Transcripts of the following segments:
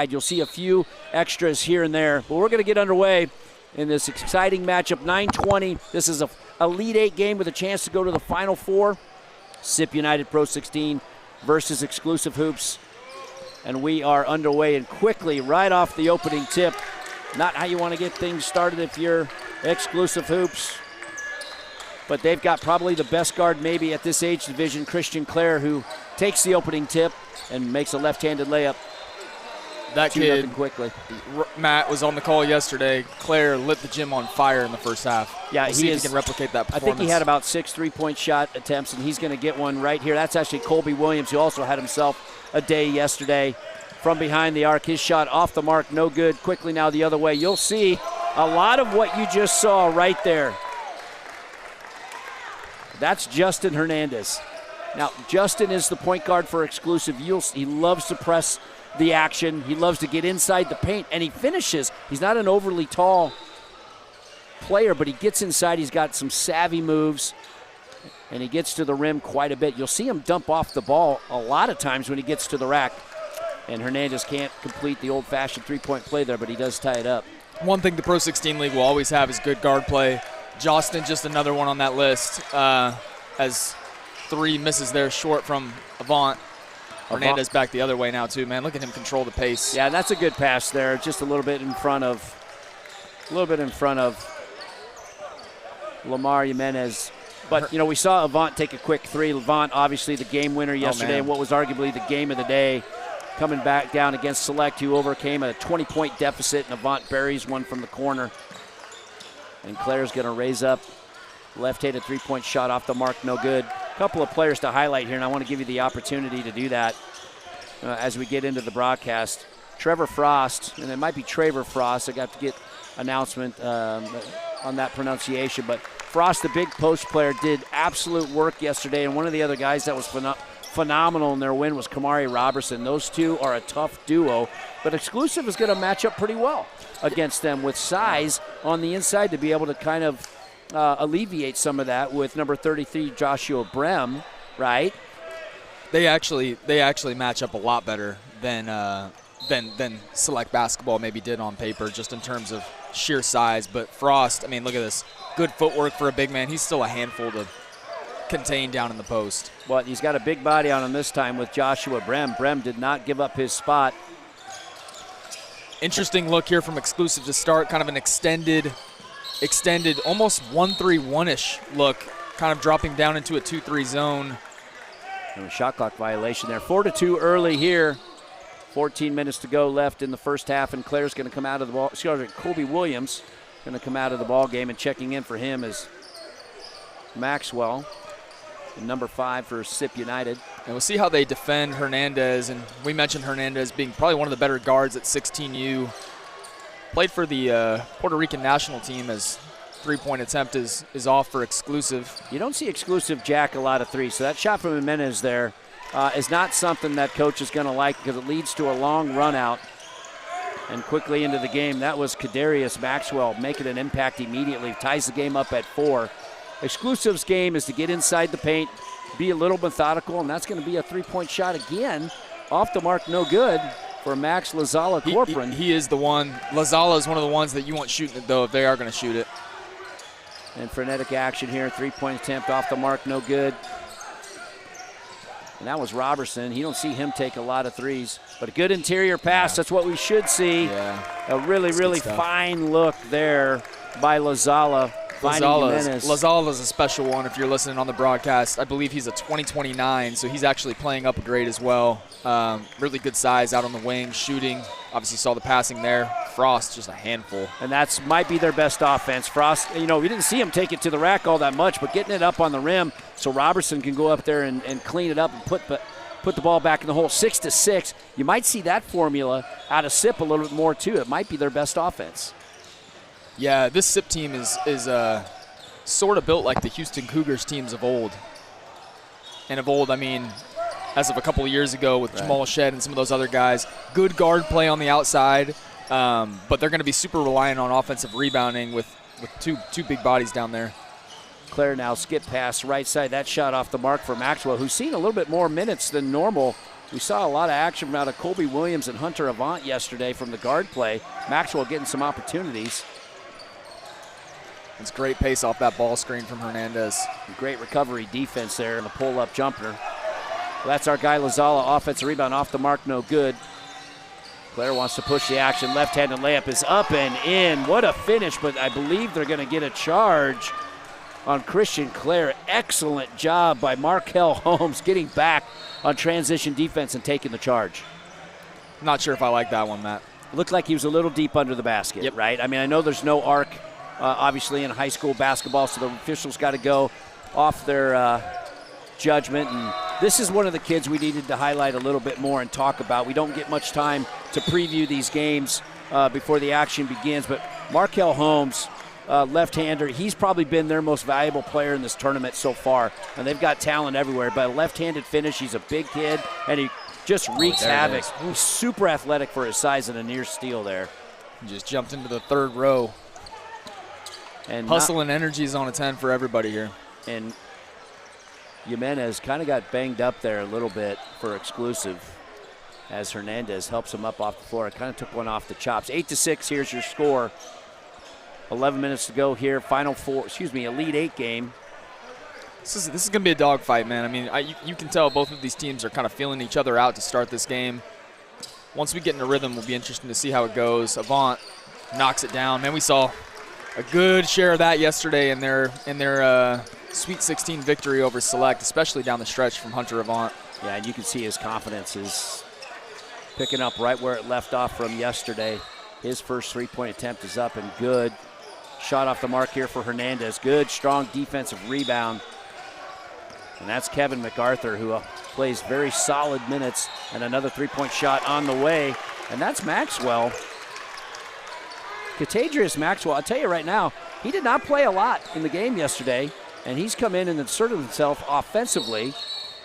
You'll see a few extras here and there, but we're going to get underway in this exciting matchup. 9:20. This is a Elite Eight game with a chance to go to the Final Four. SippUnited Pro-16 versus Exclusive Hoops. And we are underway, and quickly, right off the opening tip, not how you want to get things started if you're Exclusive Hoops, but they've got probably the best guard maybe at this age division, Christian Clare, who takes the opening tip and makes a left-handed layup. That kid, quickly. Matt was on the call yesterday. Claire lit the gym on fire in the first half. Yeah, we'll see if he can replicate that performance. I think he had about 6 3-point shot attempts, and he's going to get one right here. That's actually Colby Williams, who also had himself a day yesterday. From behind the arc, his shot off the mark, no good. Quickly now the other way. You'll see a lot of what you just saw right there. That's Justin Hernandez. Now, Justin is the point guard for Exclusive. He loves to press the action. He loves to get inside the paint, and he finishes. He's not an overly tall player, but he gets inside. He's got some savvy moves, and he gets to the rim quite a bit. You'll see him dump off the ball a lot of times when he gets to the rack, and Hernandez can't complete the old-fashioned three-point play there, but he does tie it up. One thing the Pro-16 League will always have is good guard play. Jostin, just another one on that list, has 3 misses there short from Avant. Hernandez back the other way now too, man. Look at him control the pace. Yeah, that's a good pass there. Just a little bit in front of Lamar Jimenez. But, you know, we saw Avant take a quick 3. Avant, obviously the game winner yesterday, and what was arguably the game of the day, coming back down against Select, who overcame a 20-point deficit, and Avant buries one from the corner. And Claire's going to raise up. Left-handed 3-point shot off the mark, no good. Couple of players to highlight here, and I want to give you the opportunity to do that as we get into the broadcast. Trevor Frost, and it might be Traver Frost. I got to get announcement on that pronunciation, but Frost, the big post player, did absolute work yesterday, and one of the other guys that was phenomenal in their win was Kamari Robertson. Those two are a tough duo, but Exclusive is going to match up pretty well against them with size on the inside to be able to kind of alleviate some of that with number 33 Joshua Brem, right? They actually match up a lot better than Select Basketball maybe did on paper, just in terms of sheer size. But Frost, I mean, look at this, good footwork for a big man. He's still a handful to contain down in the post. Well, he's got a big body on him this time with Joshua Brem. Brem did not give up his spot. Interesting look here from Exclusive to start, kind of an extended almost 1-3-1-ish look, kind of dropping down into a 2-3 zone. And a shot clock violation there. 4-2 early here. 14 minutes to go left in the first half, and Claire's going to come out of the ball. Colby Williams going to come out of the ball game, and checking in for him is Maxwell, and number 5 for SippUnited. And we'll see how they defend Hernandez, and we mentioned Hernandez being probably one of the better guards at 16U. Played for the Puerto Rican national team, as 3-point attempt is off for Exclusive. You don't see Exclusive jack a lot of threes, so that shot from Jimenez there is not something that coach is going to like, because it leads to a long run out and quickly into the game. That was Kadarius Maxwell making an impact immediately, ties the game up at 4. Exclusive's game is to get inside the paint, be a little methodical, and that's going to be a 3-point shot again. Off the mark, no good for Max Lazala-Corcoran. He is the one. Lazala is one of the ones that you want shooting it, though, if they are going to shoot it. And frenetic action here. 3-point attempt off the mark, no good. And that was Robertson. You don't see him take a lot of threes, but a good interior pass. Yeah. That's what we should see. Yeah. A really fine look there by Lazala. Lazala is a special one if you're listening on the broadcast. I believe he's a 2029, so he's actually playing up a grade as well. Really good size out on the wing, shooting. Obviously saw the passing there. Frost, just a handful. And that's might be their best offense. Frost, you know, we didn't see him take it to the rack all that much, but getting it up on the rim so Robertson can go up there and clean it up and put the ball back in the hole. 6-6. You might see that formula out of Sipp a little bit more too. It might be their best offense. Yeah, this Sipp team is sort of built like the Houston Cougars teams of old. And of old, I mean, as of a couple of years ago with Jamal Shed and some of those other guys. Good guard play on the outside, but they're going to be super reliant on offensive rebounding with two big bodies down there. Claire now skip pass right side. That shot off the mark for Maxwell, who's seen a little bit more minutes than normal we saw a lot of action out of Colby Williams and Hunter Avant yesterday from the guard play. Maxwell getting some opportunities. It's great pace off that ball screen from Hernandez. Great recovery defense there and the pull-up jumper. That's our guy Lazala, offensive rebound off the mark, no good. Claire wants to push the action. Left-handed layup is up and in. What a finish, but I believe they're going to get a charge on Christian Claire. Excellent job by Markel Holmes getting back on transition defense and taking the charge. Not sure if I like that one, Matt. Looked like he was a little deep under the basket, yep. Right? I mean, I know there's no arc, obviously, in high school basketball, so the officials got to go off their judgment. And this is one of the kids we needed to highlight a little bit more and talk about. We don't get much time to preview these games before the action begins, but Markel Holmes, left-hander, he's probably been their most valuable player in this tournament so far, and they've got talent everywhere. But a left-handed finish, he's a big kid, and he just wreaks havoc. He's super athletic for his size and a near steal there. He just jumped into the third row. And hustle and energy is on a 10 for everybody here. And Jimenez kind of got banged up there a little bit for exclusive as Hernandez helps him up off the floor. Kind of took one off the chops. 8-6, here's your score. 11 minutes to go here. Elite Eight game. This is going to be a dogfight, man. I mean, you can tell both of these teams are kind of feeling each other out to start this game. Once we get in a rhythm, it'll be interesting to see how it goes. Avant knocks it down. Man, we saw a good share of that yesterday in their Sweet 16 victory over Select, especially down the stretch from Hunter Avant. Yeah, and you can see his confidence is picking up right where it left off from yesterday. His first three-point attempt is up and good. Shot off the mark here for Hernandez. Good, strong defensive rebound. And that's Kevin MacArthur, who plays very solid minutes, and another three-point shot on the way. And that's Maxwell. Catadrius Maxwell, I'll tell you right now, he did not play a lot in the game yesterday, and he's come in and inserted himself offensively.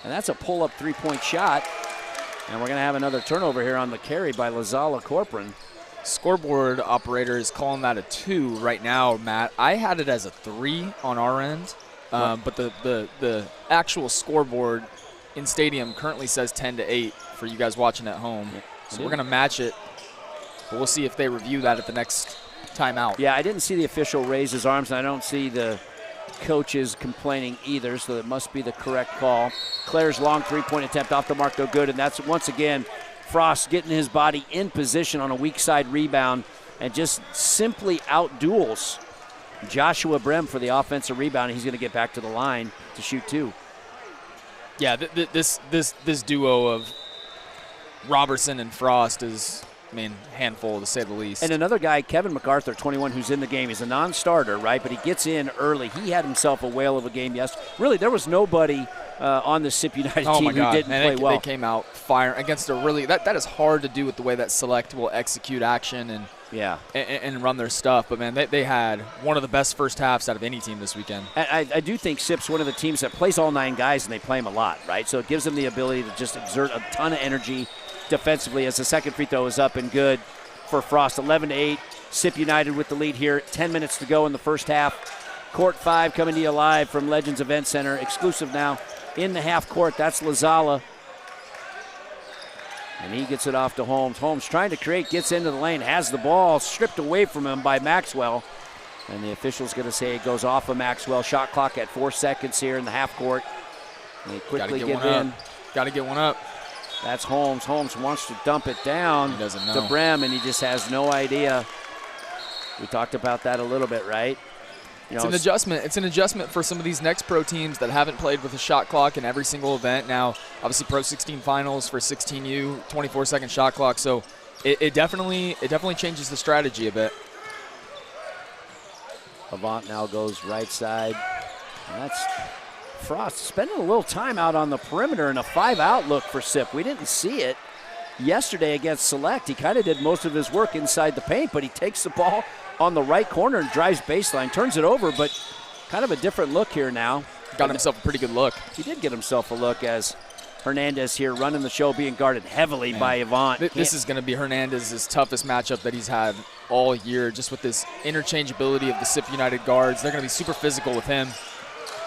And that's a pull-up three-point shot. And we're going to have another turnover here on the carry by Lazala Corcoran. Scoreboard operator is calling that a 2 right now, Matt. I had it as a 3 on our end, but the actual scoreboard in stadium currently says 10-8 for you guys watching at home. Yeah. So we're going to match it, but we'll see if they review that at the next timeout. Yeah, I didn't see the official raise his arms, and I don't see the coaches complaining either, so it must be the correct call. Claire's long three-point attempt off the mark, no good, and that's once again Frost getting his body in position on a weak side rebound and just simply out-duels Joshua Brem for the offensive rebound. He's going to get back to the line to shoot two. Yeah, this duo of Robertson and Frost is, I mean, handful to say the least. And another guy, Kevin MacArthur, 21, who's in the game. He's a non-starter, right? But he gets in early. He had himself a whale of a game yesterday. Really, there was nobody on the SippUnited team who didn't play well. They came out firing against a really – that is hard to do with the way that Select will execute action and run their stuff. But, man, they had one of the best first halves out of any team this weekend. And I do think Sipp's one of the teams that plays all 9 guys, and they play them a lot, right? So it gives them the ability to just exert a ton of energy defensively as the second free throw is up and good for Frost. 11-8, SippUnited with the lead here. 10 minutes to go in the first half. Court 5 coming to you live from Legends Event Center. Exclusive now in the half court. That's Lazala. And he gets it off to Holmes. Holmes trying to create, gets into the lane, has the ball stripped away from him by Maxwell. And the official's going to say it goes off of Maxwell. Shot clock at 4 seconds here in the half court. They quickly get in. Got to get one up. That's Holmes. Holmes wants to dump it down to Brem, and he just has no idea. We talked about that a little bit, right? It's an adjustment. It's an adjustment for some of these next pro teams that haven't played with a shot clock in every single event. Now, obviously, Pro-16 Finals for 16U, 24-second shot clock. So it definitely changes the strategy a bit. Avant now goes right side. And that's Frost spending a little time out on the perimeter in a 5-out look for Sipp. We didn't see it yesterday against Select. He kind of did most of his work inside the paint, but he takes the ball on the right corner and drives baseline, turns it over, but kind of a different look here now. Got himself a pretty good look. He did get himself a look as Hernandez here running the show, being guarded heavily by Avant. This is going to be Hernandez's toughest matchup that he's had all year, just with this interchangeability of the SippUnited guards. They're going to be super physical with him.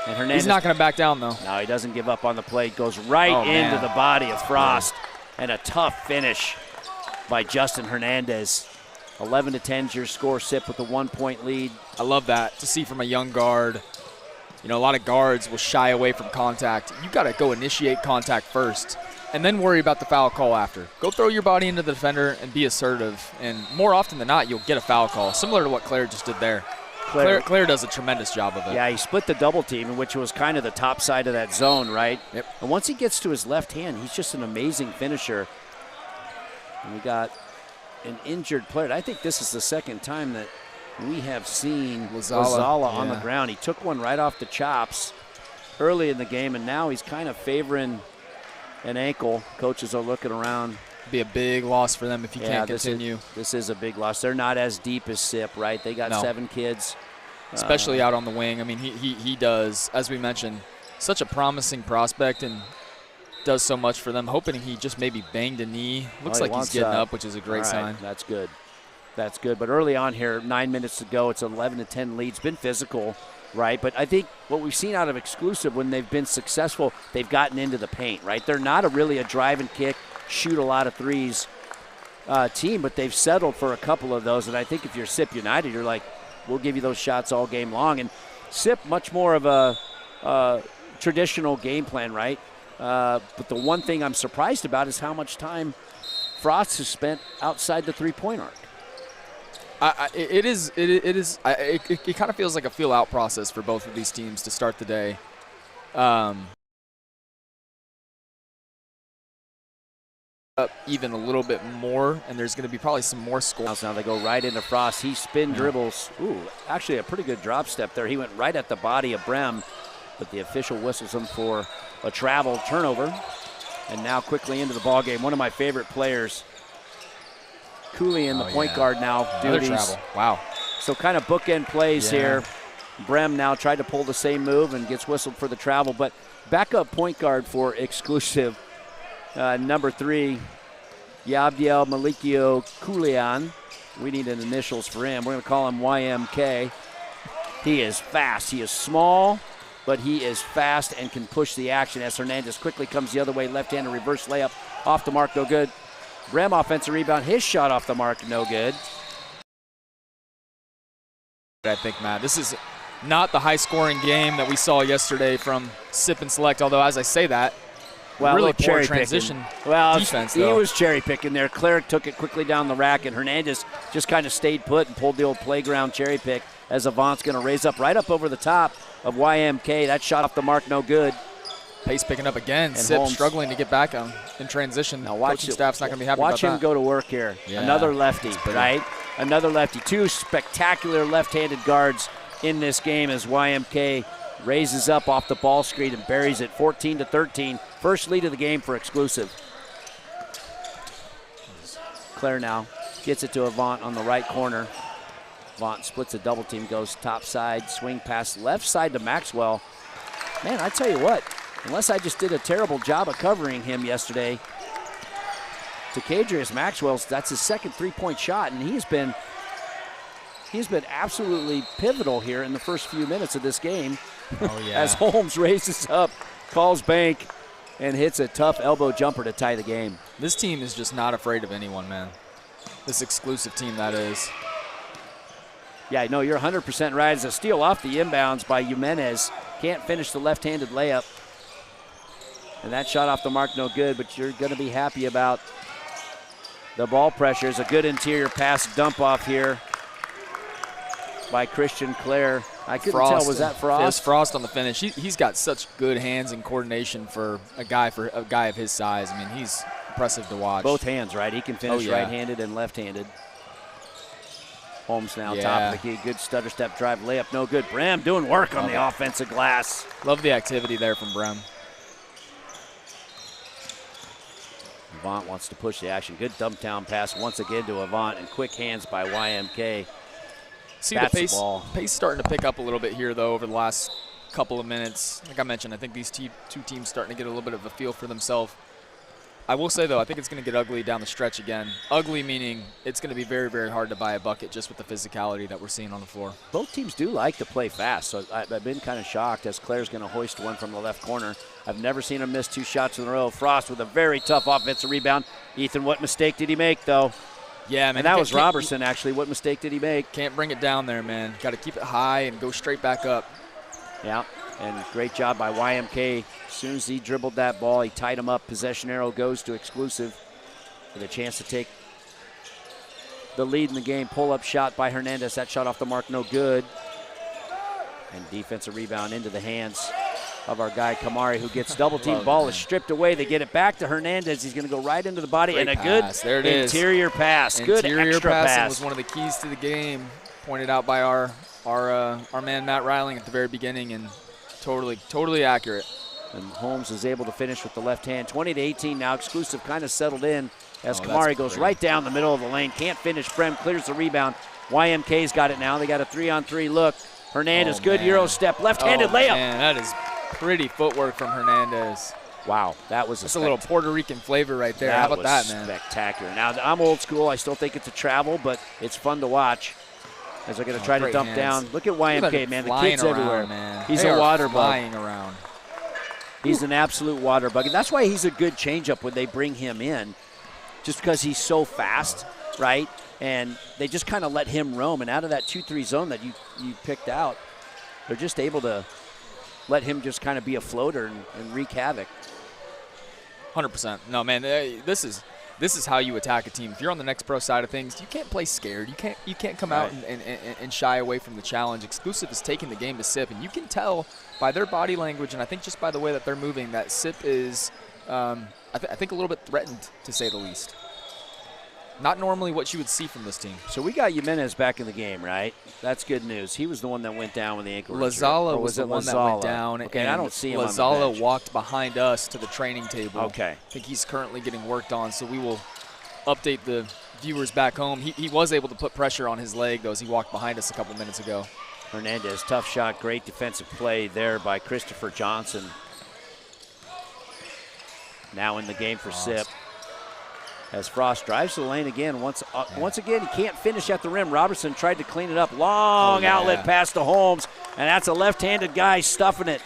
And Hernandez, he's not going to back down, though. No, he doesn't give up on the play. Goes right into the body of Frost. And a tough finish by Justin Hernandez. 11-10 is your score, Sip, with a 1-point lead. I love that to see from a young guard. You know, a lot of guards will shy away from contact. You got to go initiate contact first and then worry about the foul call after. Go throw your body into the defender and be assertive. And more often than not, you'll get a foul call, similar to what Claire just did there. Claire does a tremendous job of it. Yeah, he split the double team, which was kind of the top side of that zone, right? Yep. And once he gets to his left hand, he's just an amazing finisher. And we got an injured player. I think this is the second time that we have seen Lazala on the ground. He took one right off the chops early in the game, and now he's kind of favoring an ankle. Coaches are looking around. Be a big loss for them if you can't continue. This is a big loss. They're not as deep as SiP, right? They got 7 kids. Especially out on the wing. I mean, he does, as we mentioned, such a promising prospect and does so much for them. Hoping he just maybe banged a knee. Looks like he's getting up, which is a great sign. That's good. That's good. But early on here, 9 minutes to go, it's an 11-10 lead. It's been physical, right? But I think what we've seen out of Exclusive when they've been successful, they've gotten into the paint, right? They're not really a drive and kick, shoot a lot of threes team, but they've settled for a couple of those. And I think if you're SippUnited, you're like, we'll give you those shots all game long. And SiP, much more of a traditional game plan, right? But the one thing I'm surprised about is how much time Frost has spent outside the three-point arc. It kind of feels like a feel-out process for both of these teams to start the day. Up even a little bit more, and there's going to be probably some more scores. Now they go right into Frost. He spin dribbles. Ooh, actually a pretty good drop step there. He went right at the body of Brem, but the official whistles him for a travel turnover. And now quickly into the ball game. One of my favorite players, Cooley in the point guard now. Another travel. Wow. So kind of bookend plays here. Brem now tried to pull the same move and gets whistled for the travel. But backup point guard for Exclusive, number 3, Yabdiel Malikio Koulian. We need an initials for him. We're going to call him YMK. He is fast. He is small, but he is fast and can push the action as Hernandez quickly comes the other way. Left-handed reverse layup off the mark, no good. Brem offensive rebound. His shot off the mark, no good. I think, Matt, this is not the high-scoring game that we saw yesterday from SiP and Select, although as I say that, really poor transition defense, he was cherry-picking there. Cleric took it quickly down the rack, and Hernandez just kind of stayed put and pulled the old playground cherry pick as Avant's going to raise up right up over the top of YMK. That shot off the mark, no good. Pace picking up again. And SiP struggling to get back on in transition. Now coaching staff's not going to be happy about that. Watch him go to work here. Yeah, another lefty, right? Another lefty. 2 spectacular left-handed guards in this game as YMK raises up off the ball screen and buries it 14-13. First lead of the game for Exclusive. Claire now gets it to Avant on the right corner. Avant splits a double team, goes top side, swing pass left side to Maxwell. Man, I tell you what, unless I just did a terrible job of covering him yesterday, to Kadrius Maxwell's, that's his second three-point shot, and he's been absolutely pivotal here in the first few minutes of this game. As Holmes raises up, calls bank, and hits a tough elbow jumper to tie the game. This team is just not afraid of anyone, man. This Exclusive team, that is. Yeah, no, you're 100% right. It's a steal off the inbounds by Jimenez. Can't finish the left-handed layup. And that shot off the mark, no good, but you're going to be happy about the ball pressure. It's a good interior pass dump off here by Christian Clare. I couldn't tell, was that Frost? It was Frost on the finish. He's got such good hands and coordination for a guy of his size. I mean, he's impressive to watch. Both hands, right? He can finish right-handed and left-handed. Holmes now top of the key. Good stutter step drive layup, no good. Brem doing work on the offensive glass. Love the activity there from Brem. Avant wants to push the action. Good dump down pass once again to Avant, and quick hands by YMK. See the pace starting to pick up a little bit here, though, over the last couple of minutes. Like I mentioned, I think these two teams starting to get a little bit of a feel for themselves. I will say, though, I think it's going to get ugly down the stretch again. Ugly meaning it's going to be very, very hard to buy a bucket just with the physicality that we're seeing on the floor. Both teams do like to play fast, so I've been kind of shocked as Claire's going to hoist one from the left corner. I've never seen him miss 2 shots in a row. Frost with a very tough offensive rebound. Ethan, what mistake did he make, though? Yeah, man. And that was Robertson, actually. What mistake did he make? Can't bring it down there, man. Got to keep it high and go straight back up. Yeah, and great job by YMK. As soon as he dribbled that ball, he tied him up. Possession arrow goes to Exclusive with a chance to take the lead in the game. Pull-up shot by Hernandez. That shot off the mark, no good. And defensive rebound into the hands of our guy Kamari, who gets double-teamed. Ball is stripped away. They get it back to Hernandez. He's going to go right into the body. Great and a pass. good There it is. Interior pass. Good extra pass. Was one of the keys to the game, pointed out by our man Matt Reiling at the very beginning, and totally accurate. And Holmes is able to finish with the left hand. 20-18 now. Exclusive kind of settled in as Kamari goes right down the middle of the lane. Can't finish. Brem clears the rebound. YMK's got it now. They got a 3-on-3 look. Hernandez, good Euro step. Left-handed layup. Man, that is pretty footwork from Hernandez. Wow, that was a little Puerto Rican flavor right there. How about that, man? Spectacular. Now, I'm old school. I still think it's a travel, but it's fun to watch as they're going to try to dump down. Look at YMK, man. The kid's everywhere. Man. He's a water bug. Flying around. He's an absolute water bug. And that's why he's a good changeup when they bring him in, just because he's so fast, right? And they just kind of let him roam. And out of that 2-3 zone that you picked out, they're just able to let him just kind of be a floater and wreak havoc. 100%. No, man, this is how you attack a team. If you're on the Next Pro side of things, you can't play scared. You can't come out and shy away from the challenge. Exclusive is taking the game to Sipp, and you can tell by their body language and I think just by the way that they're moving that Sipp is, I think, a little bit threatened, to say the least. Not normally what you would see from this team. So we got Jimenez back in the game, right? That's good news. He was the one that went down with the ankle. Lazala was the one that went down. Okay, and I don't see him on the Lazala bench. walked behind us to the training table. Okay. I think he's currently getting worked on, so we will update the viewers back home. He was able to put pressure on his leg, though, as he walked behind us a couple minutes ago. Hernandez, tough shot, great defensive play there by Christopher Johnson. Now in the game for Sipp. As Frost drives to the lane again. Once again, he can't finish at the rim. Robertson tried to clean it up. Long outlet pass to Holmes, and that's a left-handed guy stuffing it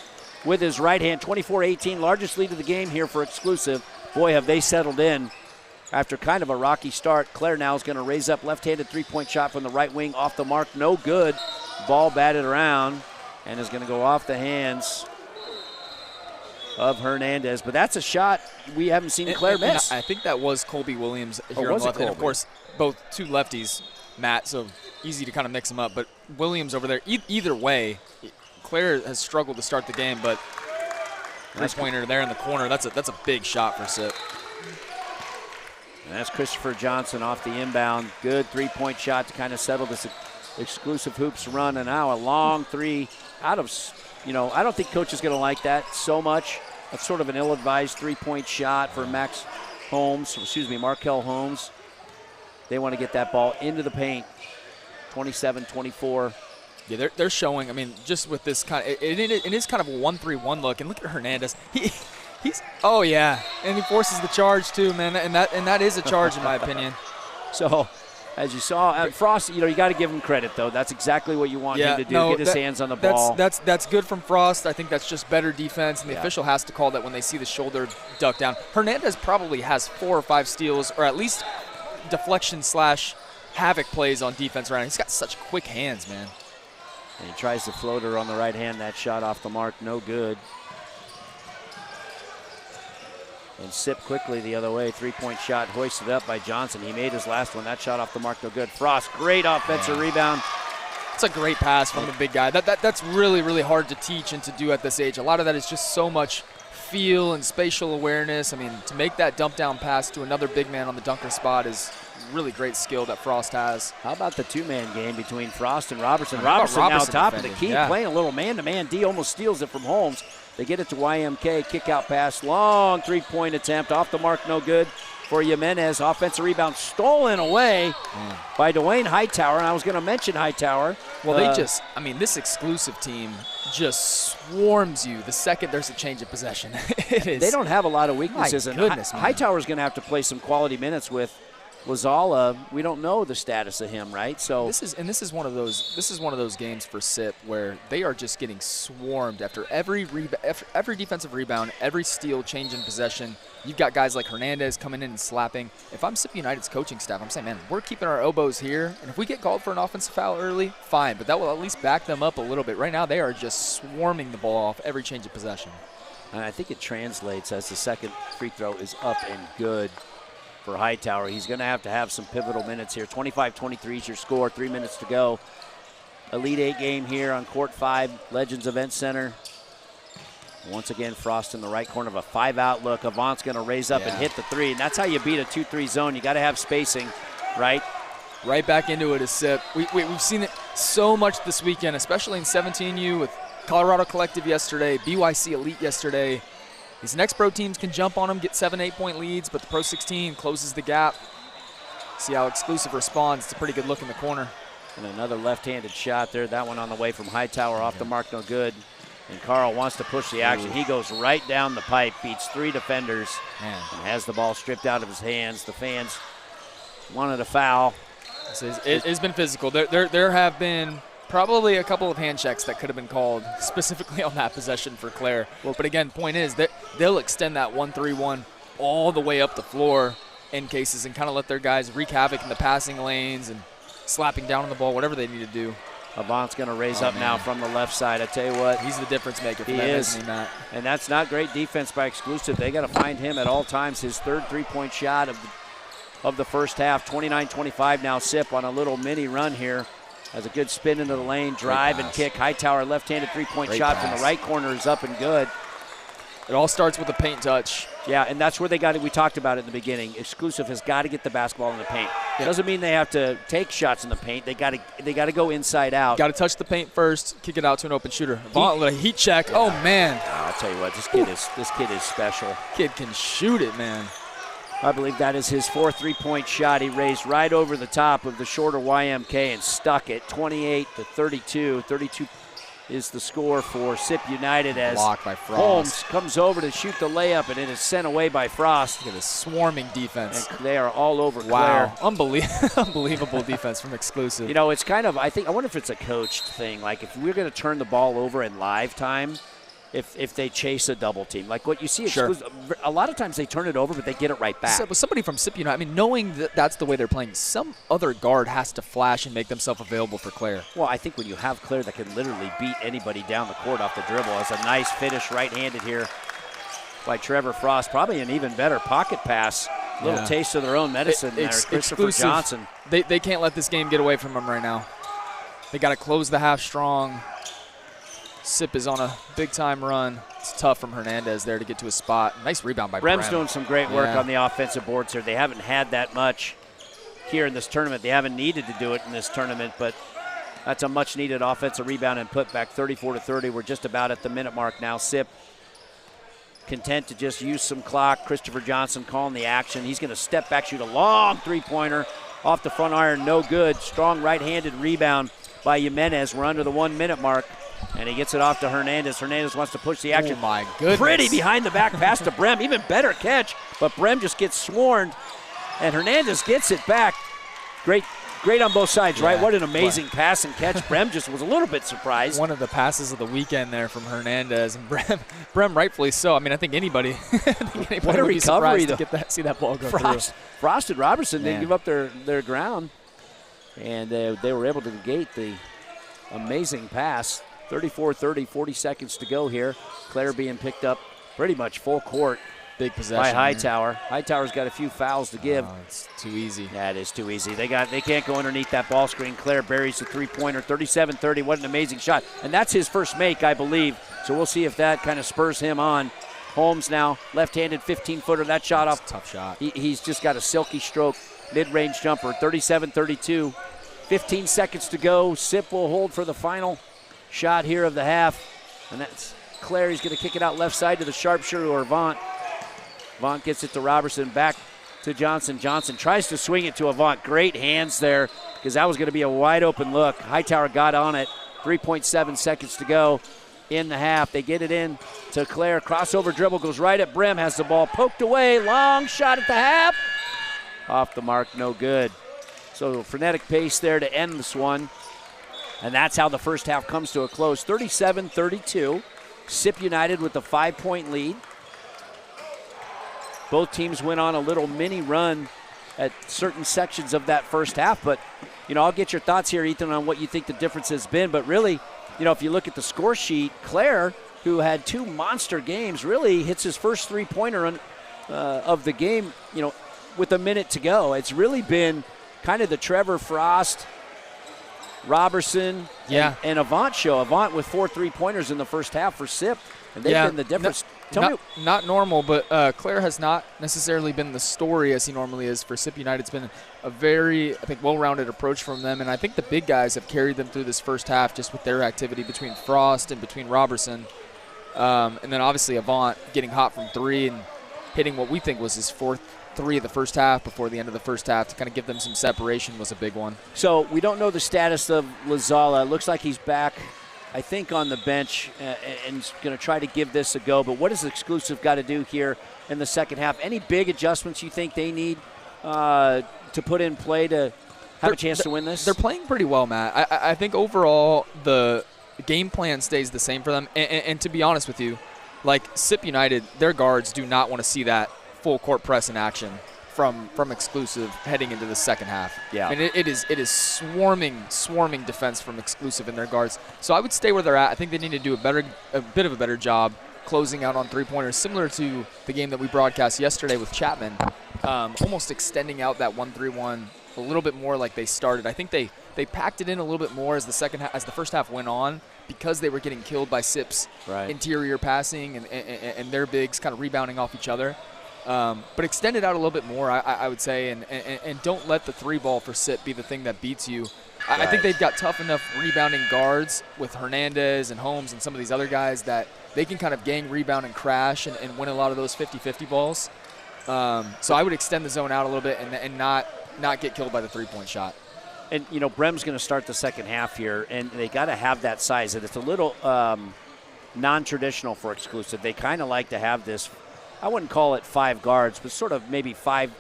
with his right hand. 24-18, largest lead of the game here for Exclusive. Boy, have they settled in after kind of a rocky start. Claire now is going to raise up left-handed three-point shot from the right wing, off the mark, no good. Ball batted around and is going to go off the hands of Hernandez, but that's a shot we haven't seen Claire miss. I think that was Colby Williams here on the left. And of course, both two lefties, Matt, so easy to kind of mix them up. But Williams over there, either way, Claire has struggled to start the game, but three-pointer there in the corner, that's a big shot for Sipp. And that's Christopher Johnson off the inbound. Good three-point shot to kind of settle this Exclusive hoops run, and now a long three out of, I don't think coach is going to like that so much. That's sort of an ill-advised three-point shot for Markel Holmes. They want to get that ball into the paint. 27-24. Yeah, they're showing, just with this kind of, it is kind of a 1-3-1 look. And look at Hernandez. He's and he forces the charge too, man. And that is a charge in my opinion. So, as you saw, Frost, you got to give him credit, though. That's exactly what you want him to do, get his hands on the ball. That's good from Frost. I think that's just better defense, and the official has to call that when they see the shoulder duck down. Hernandez probably has 4 or 5 steals, or at least deflection/havoc plays on defense around. He's got such quick hands, man. And he tries the floater on the right hand. That shot off the mark, no good. And Sipp quickly the other way. Three-point shot hoisted up by Johnson. He made his last one. That shot off the mark, no good. Frost, great offensive rebound. It's a great pass from the big guy. That's really, really hard to teach and to do at this age. A lot of that is just so much feel and spatial awareness. To make that dump down pass to another big man on the dunker spot is really great skill that Frost has. How about the two-man game between Frost and Robertson? Robertson now top of the key, playing a little man-to-man. D almost steals it from Holmes. They get it to YMK, kick-out pass, long three-point attempt, off the mark, no good for Jimenez. Offensive rebound stolen away by Dwayne Hightower, and I was going to mention Hightower. Well, this exclusive team just swarms you the second there's a change of possession. They don't have a lot of weaknesses. My goodness, man. Hightower's going to have to play some quality minutes with Lazala. We don't know the status of him, right? So this is one of those games for SIP where they are just getting swarmed after every defensive rebound, every steal, change in possession. You've got guys like Hernandez coming in and slapping. If I'm SIP United's coaching staff, I'm saying, man, we're keeping our elbows here, and if we get called for an offensive foul early, fine, but that will at least back them up a little bit. Right now, they are just swarming the ball off every change of possession. And I think it translates as the second free throw is up and good for Hightower. He's going to have some pivotal minutes here. 25-23 is your score, 3 minutes to go. Elite Eight game here on Court 5, Legends Event Center. Once again, Frost in the right corner of a 5-out look. Avant's going to raise up and hit the three, and that's how you beat a 2-3 zone. You got to have spacing, right? Right back into it is SIP. We've seen it so much this weekend, especially in 17U with Colorado Collective yesterday, BYC Elite yesterday. These next pro teams can jump on them, get 7, 8-point leads, but the Pro-16 closes the gap. See how Exclusive responds. It's a pretty good look in the corner. And another left-handed shot there. That one on the way from Hightower, off the mark, no good. And Carl wants to push the action. He goes right down the pipe, beats 3 defenders, and has the ball stripped out of his hands. The fans wanted a foul. It's been physical. There have been probably a couple of hand checks that could have been called specifically on that possession for Claire. Well, but again, point is that they'll extend that 1-3-1 all the way up the floor in cases and kind of let their guys wreak havoc in the passing lanes and slapping down on the ball, whatever they need to do. Avant's going to raise up now from the left side. I tell you what. He's the difference maker for them, isn't he, Matt? And that's not great defense by Exclusive. They got to find him at all times. His third three-point shot of the first half. 29-25 now. SIP on a little mini run here. Has a good spin into the lane, drive and kick. Hightower left-handed three-point shot from the right corner is up and good. It all starts with a paint touch. Yeah, and that's where they got it. We talked about it in the beginning. Exclusive has got to get the basketball in the paint. Yep. Doesn't mean they have to take shots in the paint. They got to go inside out. Got to touch the paint first, kick it out to an open shooter. A heat check. Yeah. Oh man! I'll tell you what, this kid is special. Kid can shoot it, man. I believe that is his fourth three-point shot. He raised right over the top of the shorter YMK and stuck it. 28-32. 32 is the score for SippUnited as blocked by Frost. Holmes comes over to shoot the layup, and it is sent away by Frost. Look at this swarming defense. And they are all over Claire. Wow. Unbelievable defense from Exclusive. You know, it's kind of, I wonder if it's a coached thing. Like, if we're going to turn the ball over in live time, if they chase a double team. Like what you see, a lot of times they turn it over, but they get it right back. So, somebody from SippUnited, I mean, knowing that that's the way they're playing, some other guard has to flash and make themselves available for Claire. Well, I think when you have Claire that can literally beat anybody down the court off the dribble, it's a nice finish right-handed here by Trevor Frost. Probably an even better pocket pass. Little taste of their own medicine there. Christopher Johnson. They can't let this game get away from them right now. They got to close the half strong. SIP is on a big-time run. It's tough from Hernandez there to get to a spot. Nice rebound by Brem's doing some great work on the offensive boards here. They haven't had that much here in this tournament. They haven't needed to do it in this tournament, but that's a much-needed offensive rebound and put back 34-30. We're just about at the minute mark now. SIP content to just use some clock. Christopher Johnson calling the action. He's going to step back, shoot a long three-pointer off the front iron. No good. Strong right-handed rebound by Jimenez. We're under the 1 minute mark. And he gets it off to Hernandez. Hernandez wants to push the action. Oh, my goodness. Pretty behind the back pass to Brem. Even better catch, but Brem just gets swarmed, and Hernandez gets it back. Great on both sides, right? What an amazing pass and catch. Brem just was a little bit surprised. One of the passes of the weekend there from Hernandez. And Brem rightfully so. I mean, I think anybody, what a would be recovery, surprised to see that ball go through. Frost and Robertson didn't give up their ground, and they were able to negate the amazing pass. 34-30, 40 seconds to go here. Claire being picked up pretty much full court. Big possession by Hightower. Hightower's got a few fouls to give. Oh, it's too easy. That is too easy. They can't go underneath that ball screen. Claire buries the three-pointer. 37-30. What an amazing shot. And that's his first make, I believe. So we'll see if that kind of spurs him on. Holmes now, left-handed 15-footer. That shot off. Tough shot. He's just got a silky stroke, mid-range jumper. 37-32. 15 seconds to go. SIP will hold for the final shot here of the half. And that's Claire. He's going to kick it out left side to the sharpshooter or Avant. Avant gets it to Robertson, back to Johnson. Johnson tries to swing it to Avant. Great hands there because that was going to be a wide open look. Hightower got on it. 3.7 seconds to go in the half. They get it in to Claire. Crossover dribble goes right at Brim. Has the ball poked away. Long shot at the half. Off the mark, no good. So frenetic pace there to end this one. And that's how the first half comes to a close. 37-32. SippUnited with the 5-point lead. Both teams went on a little mini run at certain sections of that first half. But, I'll get your thoughts here, Ethan, on what you think the difference has been. But really, if you look at the score sheet, Claire, who had 2 monster games, really hits his first three-pointer of the game, with a minute to go. It's really been kind of the Trevor Frost, Robertson, and Avant show. Avant with 4 three-pointers in the first half for Sipp, and they've been the difference. Not normal, but Claire has not necessarily been the story as he normally is for SippUnited. It's been a very, I think, well-rounded approach from them, and I think the big guys have carried them through this first half just with their activity between Frost and between Robertson. And then obviously Avant getting hot from 3 and hitting what we think was his 4th 3 of the first half before the end of the first half to kind of give them some separation was a big one. So we don't know the status of Lazala. It looks like he's back, I think, on the bench and he's going to try to give this a go. But what does Exclusive got to do here in the second half? Any big adjustments you think they need to put in play to have a chance to win this? They're playing pretty well, Matt. I think overall the game plan stays the same for them. And to be honest with you, like SippUnited, their guards do not want to see that full court press in action from Exclusive heading into the second half. Yeah. And it is swarming defense from Exclusive in their guards. So I would stay where they're at. I think they need to do a bit of a better job closing out on three-pointers, similar to the game that we broadcast yesterday with Chapman, almost extending out that 1-3-1 a little bit more like they started. I think they packed it in a little bit more as the first half went on, because they were getting killed by Sipp's interior passing and their bigs kind of rebounding off each other. But extend it out a little bit more, I would say, and don't let the 3-ball for Sipp be the thing that beats you. I think they've got tough enough rebounding guards with Hernandez and Holmes and some of these other guys that they can kind of gang rebound and crash and win a lot of those 50-50 balls. So I would extend the zone out a little bit and not get killed by the 3-point shot. And, Brem's going to start the second half here, and they got to have that size. And it's a little non-traditional for Exclusive. They kind of like to have this, I wouldn't call it 5 guards, but sort of maybe 5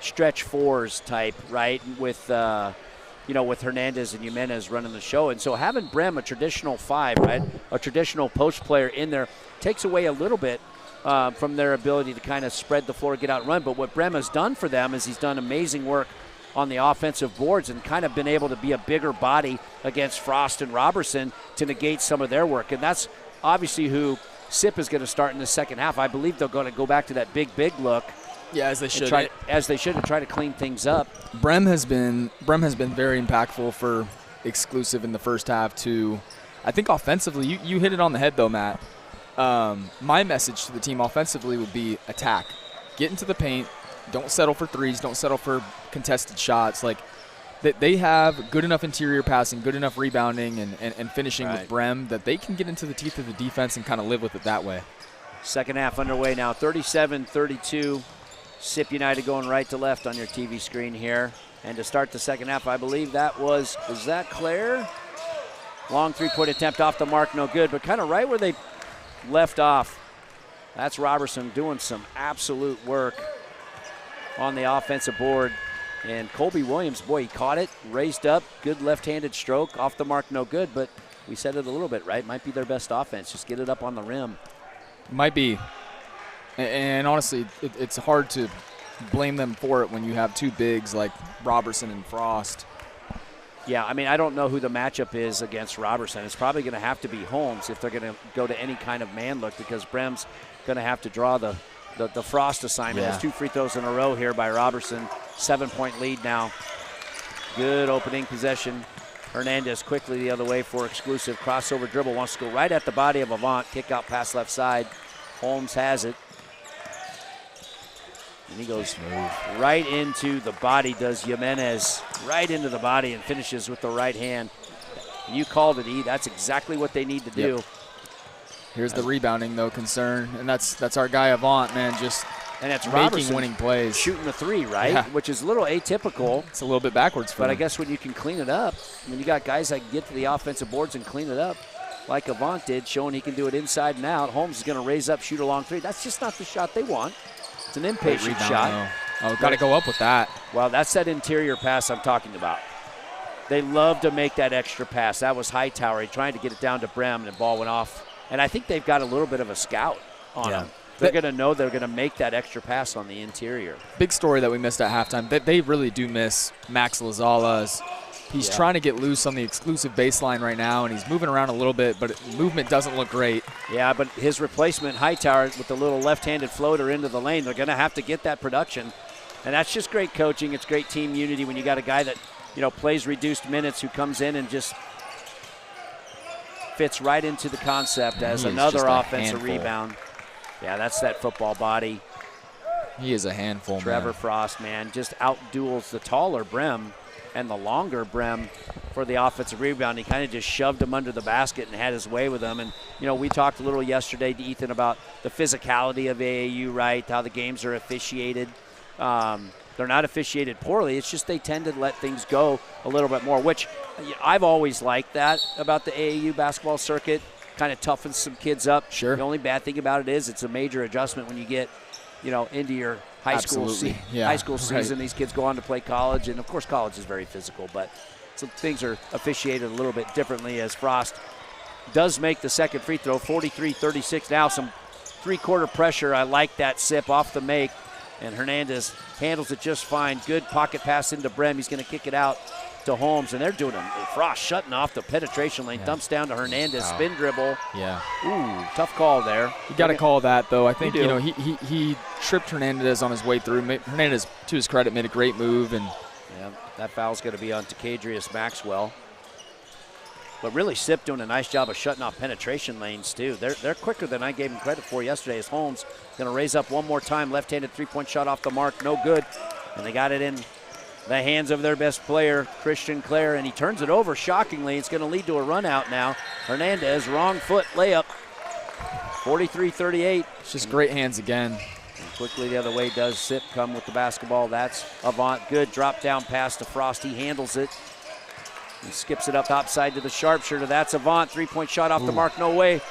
stretch 4s type, right, with with Hernandez and Jimenez running the show. And so having Brem, a traditional 5, right, a traditional post player in there, takes away a little bit from their ability to kind of spread the floor, get out and run. But what Brem has done for them is he's done amazing work on the offensive boards and kind of been able to be a bigger body against Frost and Robertson to negate some of their work. And that's obviously who Sipp is going to start in the second half. I believe they're going to go back to that big look. Yeah, as they should. And try to clean things up. Brem has been very impactful for Exclusive in the first half too. I think offensively, you hit it on the head though, Matt. My message to the team offensively would be attack. Get into the paint. Don't settle for threes. Don't settle for contested shots. Like they have good enough interior passing, good enough rebounding, and finishing with Brem that they can get into the teeth of the defense and kind of live with it that way. Second half underway now, 37-32. SippUnited going right to left on your TV screen here. And to start the second half, I believe is that Claire? Long 3-point attempt off the mark, no good, but kind of right where they left off. That's Robertson doing some absolute work on the offensive board. And Colby Williams, boy, he caught it, raised up, good left-handed stroke, off the mark, no good, but we said it a little bit, right? Might be their best offense, just get it up on the rim. Might be. And honestly, it's hard to blame them for it when you have 2 bigs like Robertson and Frost. Yeah, I mean, I don't know who the matchup is against Robertson. It's probably going to have to be Holmes if they're going to go to any kind of man look, because Brem's going to have to draw the Frost assignment. Yeah. There's 2 free throws in a row here by Robertson. 7-point lead now. Good opening possession. Hernandez quickly the other way for Exclusive. Crossover dribble, wants to go right at the body of Avant. Kick out pass left side. Holmes has it. And he goes right into the body, does Jimenez. Right into the body and finishes with the right hand. You called it, E. That's exactly what they need to do. Here's the rebounding, though, concern. And that's our guy Avant, man, just And it's making Robertson winning plays, shooting the three, right? Yeah. Which is a little atypical. It's a little bit backwards for But him. I guess when you can clean it up, when you got guys that can get to the offensive boards and clean it up, like Avant did, showing he can do it inside and out. Holmes is going to raise up, shoot a long three. That's just not the shot they want. It's an impatient shot. Oh, got to go up with that. Well, that's that interior pass I'm talking about. They love to make that extra pass. That was Hightower trying to get it down to Brem, and the ball went off. And I think they've got a little bit of a scout on them. They're going to know they're going to make that extra pass on the interior. Big story that we missed at halftime. They really do miss Max Lazala. He's trying to get loose on the exclusive baseline right now, and he's moving around a little bit, but movement doesn't look great. Yeah, but his replacement, Hightower, with the little left-handed floater into the lane, they're going to have to get that production. And that's just great coaching. It's great team unity when you got a guy that, plays reduced minutes, who comes in and just fits right into the concept as another offensive rebound. Yeah, that's that football body. He is a handful, Trevor Frost, man, just outduels the taller Brem and the longer Brem for the offensive rebound. He kind of just shoved him under the basket and had his way with him. And, we talked a little yesterday to Ethan about the physicality of AAU, right, how the games are officiated. They're not officiated poorly. It's just they tend to let things go a little bit more, which I've always liked that about the AAU basketball circuit. Kind of toughens some kids up. Sure. The only bad thing about it is it's a major adjustment when you get, into your high school season. These kids go on to play college, and of course college is very physical, but some things are officiated a little bit differently as Frost does make the second free throw. 43-36 now. Some three-quarter pressure. I like that Sipp off the make, and Hernandez handles it just fine. Good pocket pass into Brem. He's going to kick it out to Holmes, and they're doing him. Frost shutting off the penetration lane, dumps down to Hernandez, spin dribble. Yeah. Ooh, tough call there. You got to call that, though. I think, he tripped Hernandez on his way through. Hernandez, to his credit, made a great move. And that foul's going to be on Takadrius Maxwell. But really, Sipp doing a nice job of shutting off penetration lanes, too. They're quicker than I gave him credit for yesterday, as Holmes going to raise up one more time. Left-handed three-point shot off the mark, no good. And they got it in the hands of their best player, Christian Clare, and he turns it over shockingly. It's going to lead to a run out now. Hernandez, wrong foot layup, 43-38. It's just great hands again. And quickly the other way does Sipp come with the basketball. That's Avant. Good drop down pass to Frost. He handles it. He skips it up top side to the sharpshooter. That's Avant. Three-point shot off the mark. No way.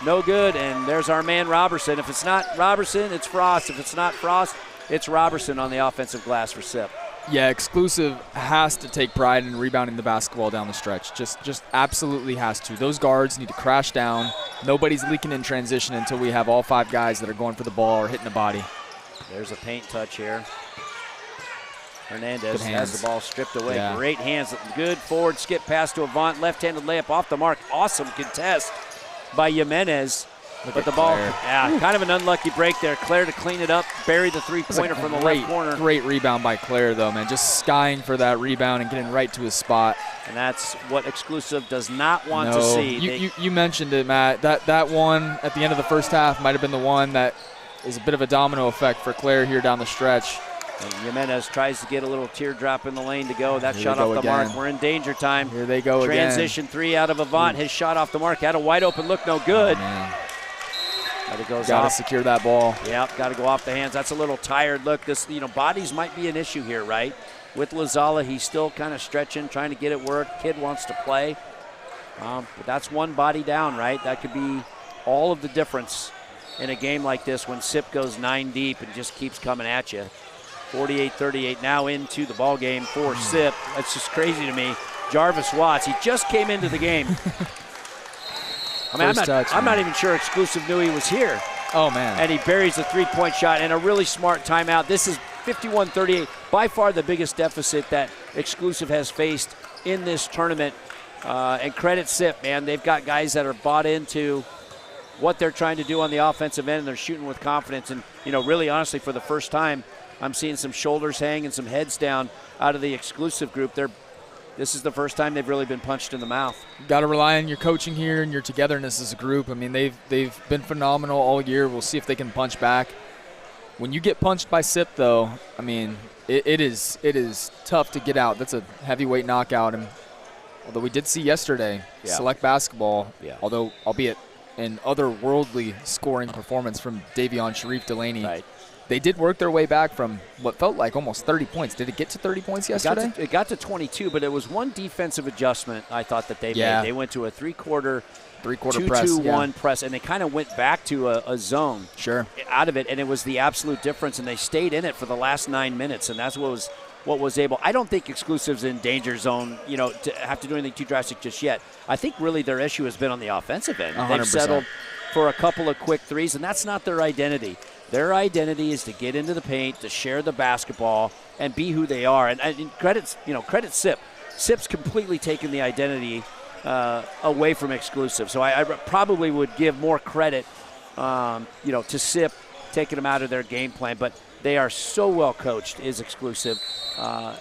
No good. And there's our man Robertson. If it's not Robertson, it's Frost. If it's not Frost, it's Robertson on the offensive glass for Sipp. Yeah, Exclusive has to take pride in rebounding the basketball down the stretch. Just absolutely has to. Those guards need to crash down. Nobody's leaking in transition until we have all five guys that are going for the ball or hitting the body. There's a paint touch here. Hernandez has the ball stripped away. Yeah. Great hands. Good forward skip pass to Avant. Left-handed layup off the mark. Awesome contest by Jimenez. But the ball, kind of an unlucky break there. Clare to clean it up, bury the three-pointer from the left corner. Great rebound by Clare, though, man. Just skying for that rebound and getting right to his spot. And that's what Exclusive does not want to see. You mentioned it, Matt. That one at the end of the first half might have been the one that is a bit of a domino effect for Clare here down the stretch. And Jimenez tries to get a little teardrop in the lane to go. That shot off the mark. We're in danger time. Here they go again. Transition three out of Avant. His shot off the mark. Had a wide open look, no good. But it goes got off. To secure that ball. Yep, got to go off the hands. That's a little tired look. This, bodies might be an issue here, right? With Lazala, he's still kind of stretching, trying to get it work. Kid wants to play. But that's one body down, right? That could be all of the difference in a game like this when Sipp goes 9 deep and just keeps coming at you. 48-38 now into the ball game for Sipp. That's just crazy to me. Jarvis Watts, he just came into the game. I'm not even sure Exclusive knew he was here. Oh, man. And he buries a three-point shot and a really smart timeout. This is 51-38, by far the biggest deficit that Exclusive has faced in this tournament. And credit Sipp, man. They've got guys that are bought into what they're trying to do on the offensive end, and they're shooting with confidence. And, really, honestly, for the first time, I'm seeing some shoulders hang and some heads down out of the Exclusive group. This is the first time they've really been punched in the mouth. Got to rely on your coaching here and your togetherness as a group. I mean, they've been phenomenal all year. We'll see if they can punch back. When you get punched by Sipp, though, I mean, it is tough to get out. That's a heavyweight knockout. And although we did see yesterday select basketball, albeit an otherworldly scoring performance from Davion Sharif Delaney. Right. they did work their way back from what felt like almost 30 points. Did it get to 30 points yesterday? It got to 22, but it was one defensive adjustment I thought that they made. They went to a three-quarter press, 2-2-1 press, and they kind of went back to a zone out of it, and it was the absolute difference, and they stayed in it for the last 9 minutes, and that's what was able. I don't think Exclusive's in danger zone, to have to do anything too drastic just yet. I think really their issue has been on the offensive end. 100%. They've settled for a couple of quick threes, and that's not their identity. Their identity is to get into the paint, to share the basketball, and be who they are. And credit Sipp. Sipp's completely taken the identity away from Exclusive. So I probably would give more credit, to Sipp, taking them out of their game plan. But they are so well coached. Is Exclusive?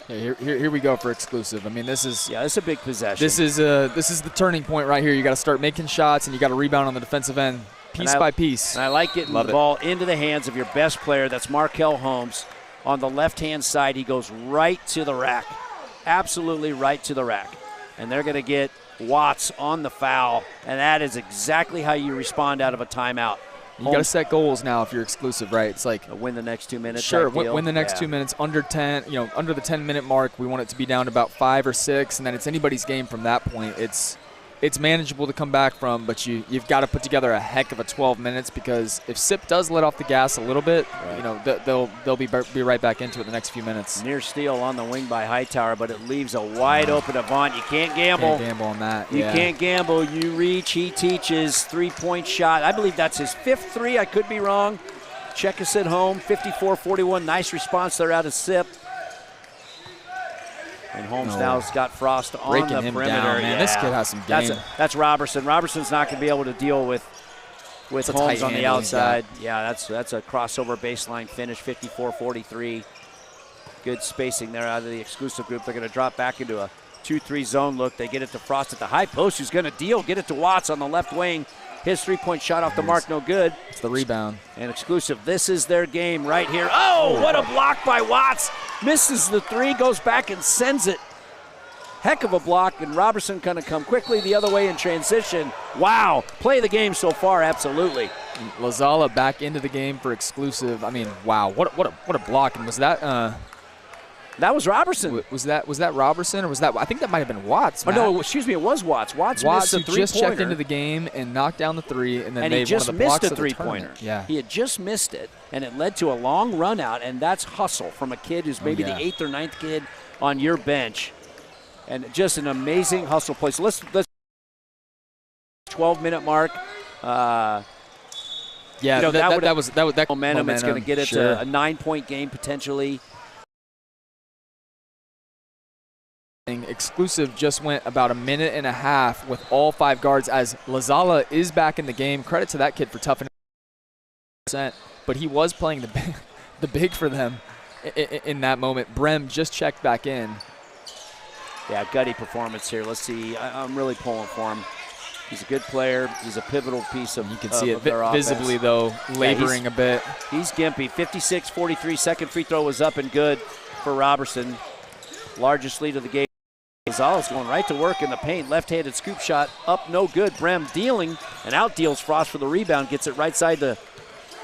Here we go for Exclusive. I mean, this is a big possession. This is the turning point right here. You got to start making shots, and you got to rebound on the defensive end, piece by piece. And I like getting the ball into the hands of your best player. That's Markel Holmes on the left-hand side. He goes right to the rack, absolutely right to the rack, and they're going to get Watts on the foul, and that is exactly how you respond out of a timeout. You got to set goals now if you're Exclusive, right? It's like win the next 2 minutes. Sure, win the next 2 minutes under 10. Under the 10-minute mark, we want it to be down to about 5 or 6, and then it's anybody's game from that point. It's manageable to come back from, but you've got to put together a heck of a 12 minutes, because if Sipp does let off the gas a little bit, they'll be right back into it the next few minutes. Near steal on the wing by Hightower, but it leaves a wide open Avant. You can't gamble. Can't gamble on that. You can't gamble. You reach. He teaches. 3-point shot. I believe that's his 5th three. I could be wrong. Check us at home. 54-41. Nice response there out of Sipp. And Holmes now has got Frost on breaking the him perimeter. Down, man. This kid has some game. That's Robertson. Robertson's not going to be able to deal with Holmes on the outside. Yeah, that's a crossover baseline finish, 54-43. Good spacing there out of the Exclusive group. They're going to drop back into a 2-3 zone look. They get it to Frost at the high post, who's going to deal. Get it to Watts on the left wing. His 3-point shot off the mark, no good. It's the rebound. And Exclusive, this is their game right here. Oh, what a block by Watts. Misses the 3, goes back and sends it. Heck of a block, and Robertson going to come quickly the other way in transition. Wow, play of the game so far, absolutely. Lazala back into the game for Exclusive. I mean, wow, what a block. And was that that was Robertson. Was that Robertson, or was that? I think that might have been Watts. Matt. Oh no, excuse me, it was Watts. Watts missed a 3-pointer. Just checked into the game and knocked down the 3, and then he made just one of the blocks missed a of the 3-pointer. Yeah, he had just missed it, and it led to a long run out, and that's hustle from a kid who's maybe the 8th or 9th kid on your bench, and just an amazing hustle play. So let's 12-minute mark. That momentum. It's going to get it to a 9-point game potentially. Exclusive just went about a minute and a half with all 5 guards, as Lazala is back in the game. Credit to that kid for toughening %, but he was playing the big for them in that moment. Brem just checked back in. Yeah, gutty performance here. Let's see. I'm really pulling for him. He's a good player. He's a pivotal piece of. You can see it visibly, though, laboring a bit. He's gimpy. 56-43. Second free throw was up and good for Robertson. Largest lead of the game. Gonzalez going right to work in the paint. Left-handed scoop shot up, no good. Brem dealing and out-deals Frost for the rebound. Gets it right side to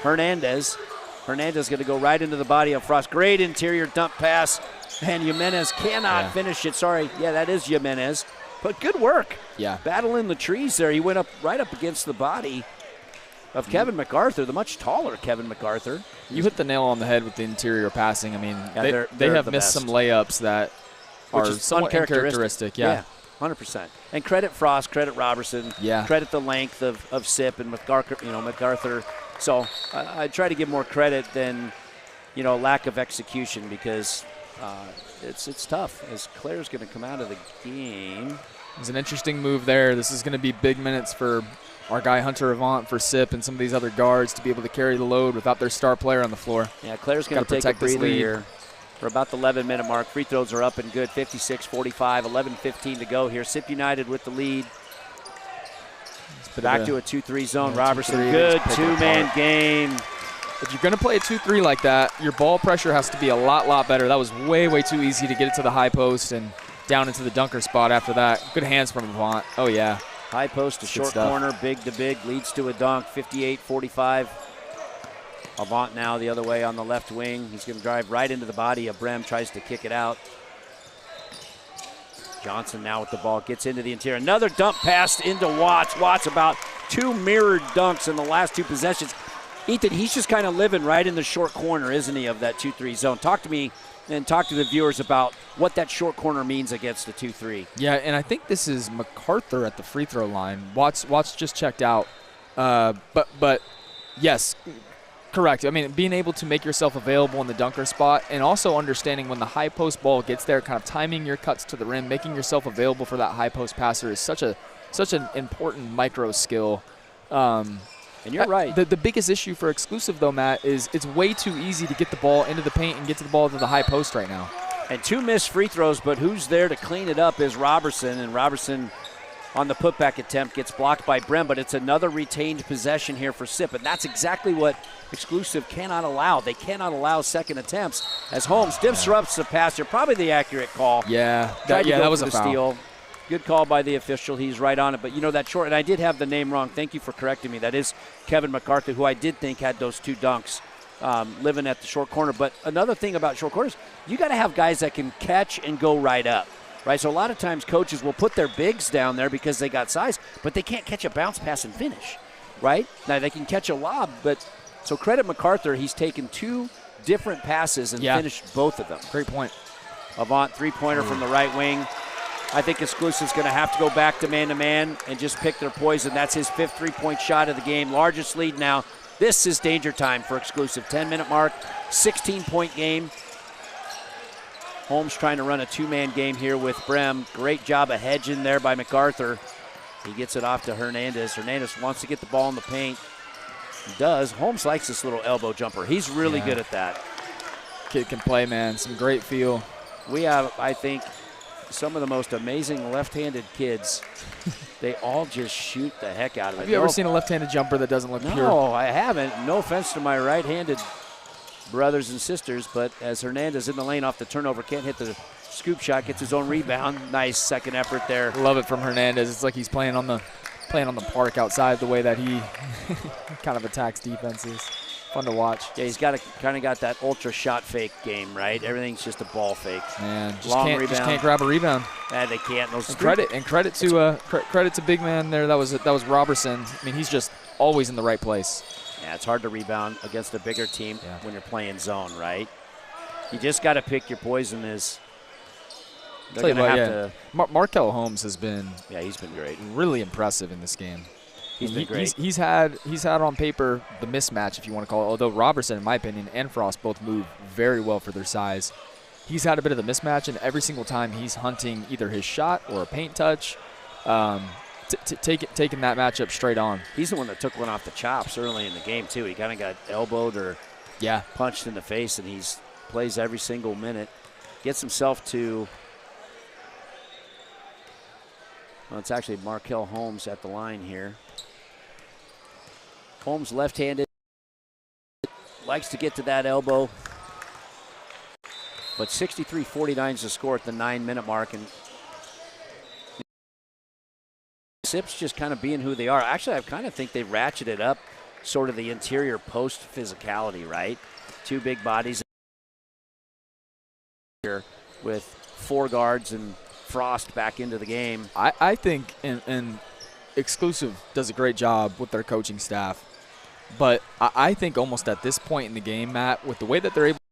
Hernandez. Hernandez going to go right into the body of Frost. Great interior dump pass. And Jimenez cannot finish it. Sorry. Yeah, that is Jimenez. But good work. Yeah. Battle in the trees there. He went up right up against the body of Kevin MacArthur, the much taller Kevin MacArthur. You hit the nail on the head with the interior passing. I mean, they have missed some layups that are somewhat uncharacteristic. Yeah, 100%. And credit Frost, credit Robertson, credit the length of Sipp and MacArthur. So I try to give more credit than lack of execution, because it's tough as Claire's going to come out of the game. It's an interesting move there. This is going to be big minutes for our guy Hunter Avant, for Sipp, and some of these other guards to be able to carry the load without their star player on the floor. Yeah, Claire's going to take a breather here. We're about the 11-minute mark. Free throws are up and good. 56-45, 11:15 to go here. SippUnited with the lead. Back to a 2-3 zone. Robertson, good two-man game. If you're going to play a 2-3 like that, your ball pressure has to be a lot better. That was way too easy to get it to the high post and down into the dunker spot after that. Good hands from Avant. Oh, yeah. High post to short corner, big to big, leads to a dunk, 58-45. Avant now the other way on the left wing. He's going to drive right into the body of Brem, tries to kick it out. Johnson now with the ball, gets into the interior. Another dump pass into Watts. Watts about 2 mirrored dunks in the last 2 possessions. Ethan, he's just kind of living right in the short corner, isn't he, of that 2-3 zone. Talk to me and talk to the viewers about what that short corner means against the 2-3. Yeah, and I think this is MacArthur at the free throw line. Watts just checked out. But yes, correct. I mean, being able to make yourself available in the dunker spot and also understanding when the high post ball gets there, kind of timing your cuts to the rim, making yourself available for that high post passer is such an important micro skill. And you're right. The biggest issue for exclusive, though, Matt, is it's way too easy to get the ball into the paint and get to the ball to the high post right now. And 2 missed free throws, but who's there to clean it up is Robertson. And Robertson on the putback attempt gets blocked by Brem, but it's another retained possession here for Sipp. And that's exactly what exclusive cannot allow. They cannot allow second attempts as Holmes disrupts the pass here. Probably the accurate call. Yeah, that was a foul. Steal. Good call by the official. He's right on it. But, you know, that short – and I did have the name wrong. Thank you for correcting me. That is Kevin MacArthur, who I did think had those 2 dunks living at the short corner. But another thing about short corners, you got to have guys that can catch and go right up, right? So a lot of times coaches will put their bigs down there because they got size, but they can't catch a bounce pass and finish, right? Now, they can catch a lob, but – so credit MacArthur. He's taken 2 different passes and finished both of them. Great point. Avant, three-pointer from the right wing. I think Exclusive's going to have to go back to man-to-man and just pick their poison. That's his 5th three-point shot of the game. Largest lead now. This is danger time for Exclusive. 10-minute mark, 16-point game. Holmes trying to run a 2-man game here with Brem. Great job of hedging there by MacArthur. He gets it off to Hernandez. Hernandez wants to get the ball in the paint. He does. Holmes likes this little elbow jumper. He's really good at that. Kid can play, man. Some great feel. We have, I think, some of the most amazing left-handed kids. They all just shoot the heck out of it. Have you ever seen a left-handed jumper that doesn't look pure? No, I haven't. No offense to my right-handed brothers and sisters, but as Hernandez in the lane off the turnover, can't hit the scoop shot, gets his own rebound. Nice second effort there. Love it from Hernandez. It's like he's playing on the park outside, the way that he kind of attacks defenses. Fun to watch. Yeah, he's got kind of got that ultra shot fake game, right? Everything's just a ball fake. Man, just can't grab a rebound. They can't. Credit to big man there. That was Robertson. I mean, he's just always in the right place. Yeah, it's hard to rebound against a bigger team when you're playing zone, right? You just got to pick your poison. They're going to have to. Markel Holmes has been. Yeah, he's been great. Really impressive in this game. He's been great. He's had on paper the mismatch, if you want to call it. Although Robertson, in my opinion, and Frost both move very well for their size. He's had a bit of the mismatch, and every single time he's hunting either his shot or a paint touch, taking that matchup straight on. He's the one that took one off the chops early in the game too. He kind of got elbowed or punched in the face, and he's plays every single minute. Gets himself to. Well, it's actually Markel Holmes at the line here. Holmes left-handed, likes to get to that elbow. But 63-49 is the score at the 9-minute mark. And Sipp's just kind of being who they are. Actually, I kind of think they ratcheted up sort of the interior post physicality, right? 2 big bodies here with 4 guards and Frost back into the game. I think and Exclusive does a great job with their coaching staff. But I think almost at this point in the game, Matt, with the way that they're able to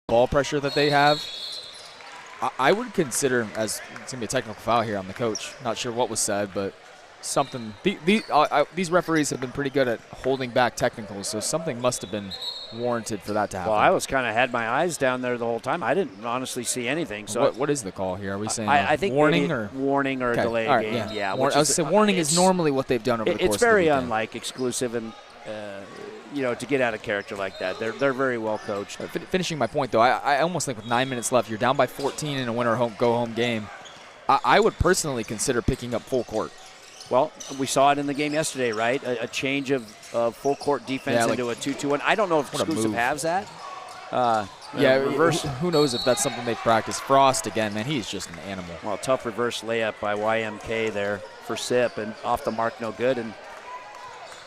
ball pressure that they have, I would consider, as it's going to be a technical foul here on the coach. Not sure what was said, but something. These referees have been pretty good at holding back technicals, so something must have been warranted for that to happen. Well, I was kind of had my eyes down there the whole time. I didn't honestly see anything. So what is the call here? Are we saying I think warning or a delay game? Yeah. I was saying warning is normally what they've done over the course of the It's very weekend. unlike Exclusive and to get out of character like that. They're very well coached. Finishing my point though, I almost think with 9 minutes left, you're down by 14 in a go home game. I would personally consider picking up full court. Well, we saw it in the game yesterday, right? A change of full court defense into a 2-2-1. I don't know if Exclusive has that. Reverse. Who knows if that's something they've practiced. Frost, again, man, he's just an animal. Well, tough reverse layup by YMK there for Sipp, and off the mark, no good. And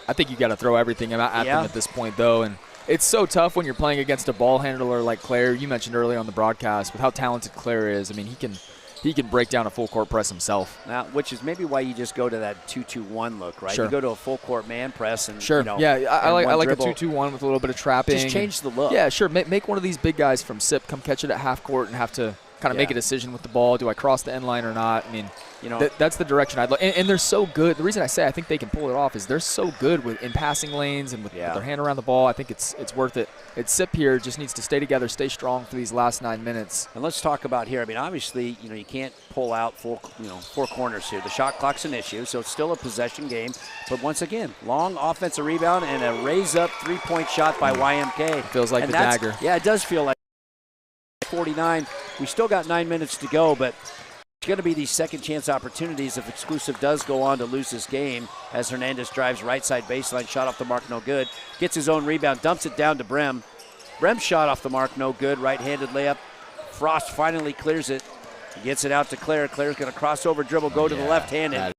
I think you got to throw everything at them at this point, though. And it's so tough when you're playing against a ball handler like Claire. You mentioned earlier on the broadcast with how talented Claire is. I mean, he can break down a full court press himself. Now, which is maybe why you just go to that 2-2-1 look, right? Sure. You go to a full court man press and sure. You know, I like a dribble. 2-2-1 with a little bit of trapping. Just change the look. Yeah, sure. Make one of these big guys from SIP come catch it at half court and have to kind of make a decision with the ball. Do I cross the end line or not? I mean, you know, that's the direction I'd look. And they're so good. The reason I say I think they can pull it off is they're so good in passing lanes and with their hand around the ball. I think it's worth it. SIP here just needs to stay together, stay strong for these last 9 minutes. And let's talk about here. I mean, obviously, you know, you can't pull out four corners here. The shot clock's an issue, so it's still a possession game. But once again, long offensive rebound and a raise-up three-point shot by YMK. It feels like the dagger. Yeah, it does feel like 49. We still got 9 minutes to go, but it's going to be these second chance opportunities if Exclusive does go on to lose this game, as Hernandez drives right side baseline, shot off the mark, no good. Gets his own rebound, dumps it down to Brem. Brem shot off the mark, no good. Right-handed layup. Frost finally clears it. He gets it out to Claire. Claire's going to cross over, dribble, go to the left-handed.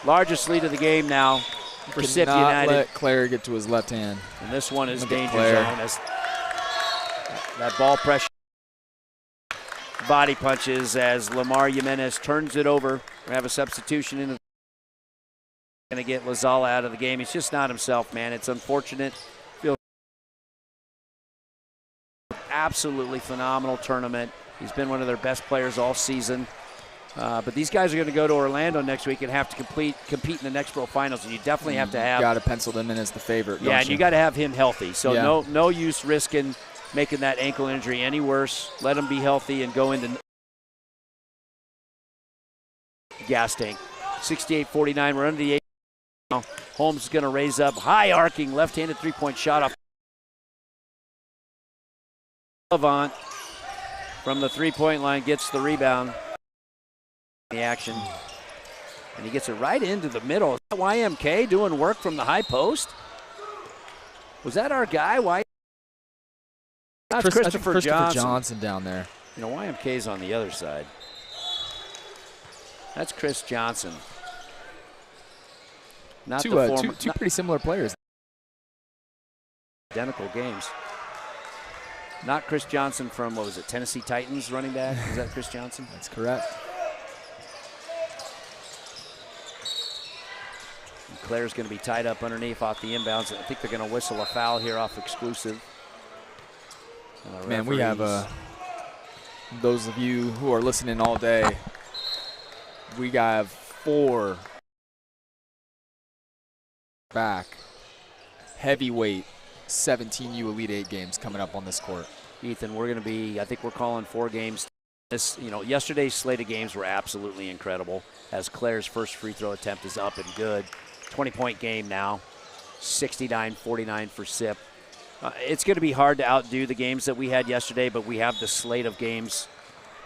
Largest lead of the game now for SippUnited. Not let Claire get to his left hand. And this one is danger zone as that ball pressure. Body punches as Lamar Jimenez turns it over. We have a substitution in. Going to get Lazala out of the game. He's just not himself, man. It's unfortunate. Feels absolutely phenomenal tournament. He's been one of their best players all season. But these guys are going to go to Orlando next week and have to compete in the next Pro Finals, and you definitely have to have. Got to pencil them in as the favorite. Yeah, and you got to have him healthy. So no use risking making that ankle injury any worse. Let him be healthy and go into gas tank. 68-49. We're under the 8. Now Holmes is going to raise up, high arcing left-handed three-point shot off. Avant from the three-point line gets the rebound. The action, and he gets it right into the middle. Is that YMK doing work from the high post? Was that our guy? That's Christopher Johnson down there. You know, YMK's on the other side. That's Chris Johnson. Not two pretty similar players. Identical games. Not Chris Johnson from, what was it, Tennessee Titans running back? Is that Chris Johnson? That's correct. And Claire's going to be tied up underneath off the inbounds. I think they're going to whistle a foul here off Exclusive. Man, we have those of you who are listening all day, we have 4 back heavyweight 17U Elite 8 games coming up on this court. Ethan, we're going to be, I think we're calling 4 games. Yesterday's slate of games were absolutely incredible, as Claire's first free throw attempt is up and good. 20-point game now, 69-49 for SIP. It's going to be hard to outdo the games that we had yesterday, but we have the slate of games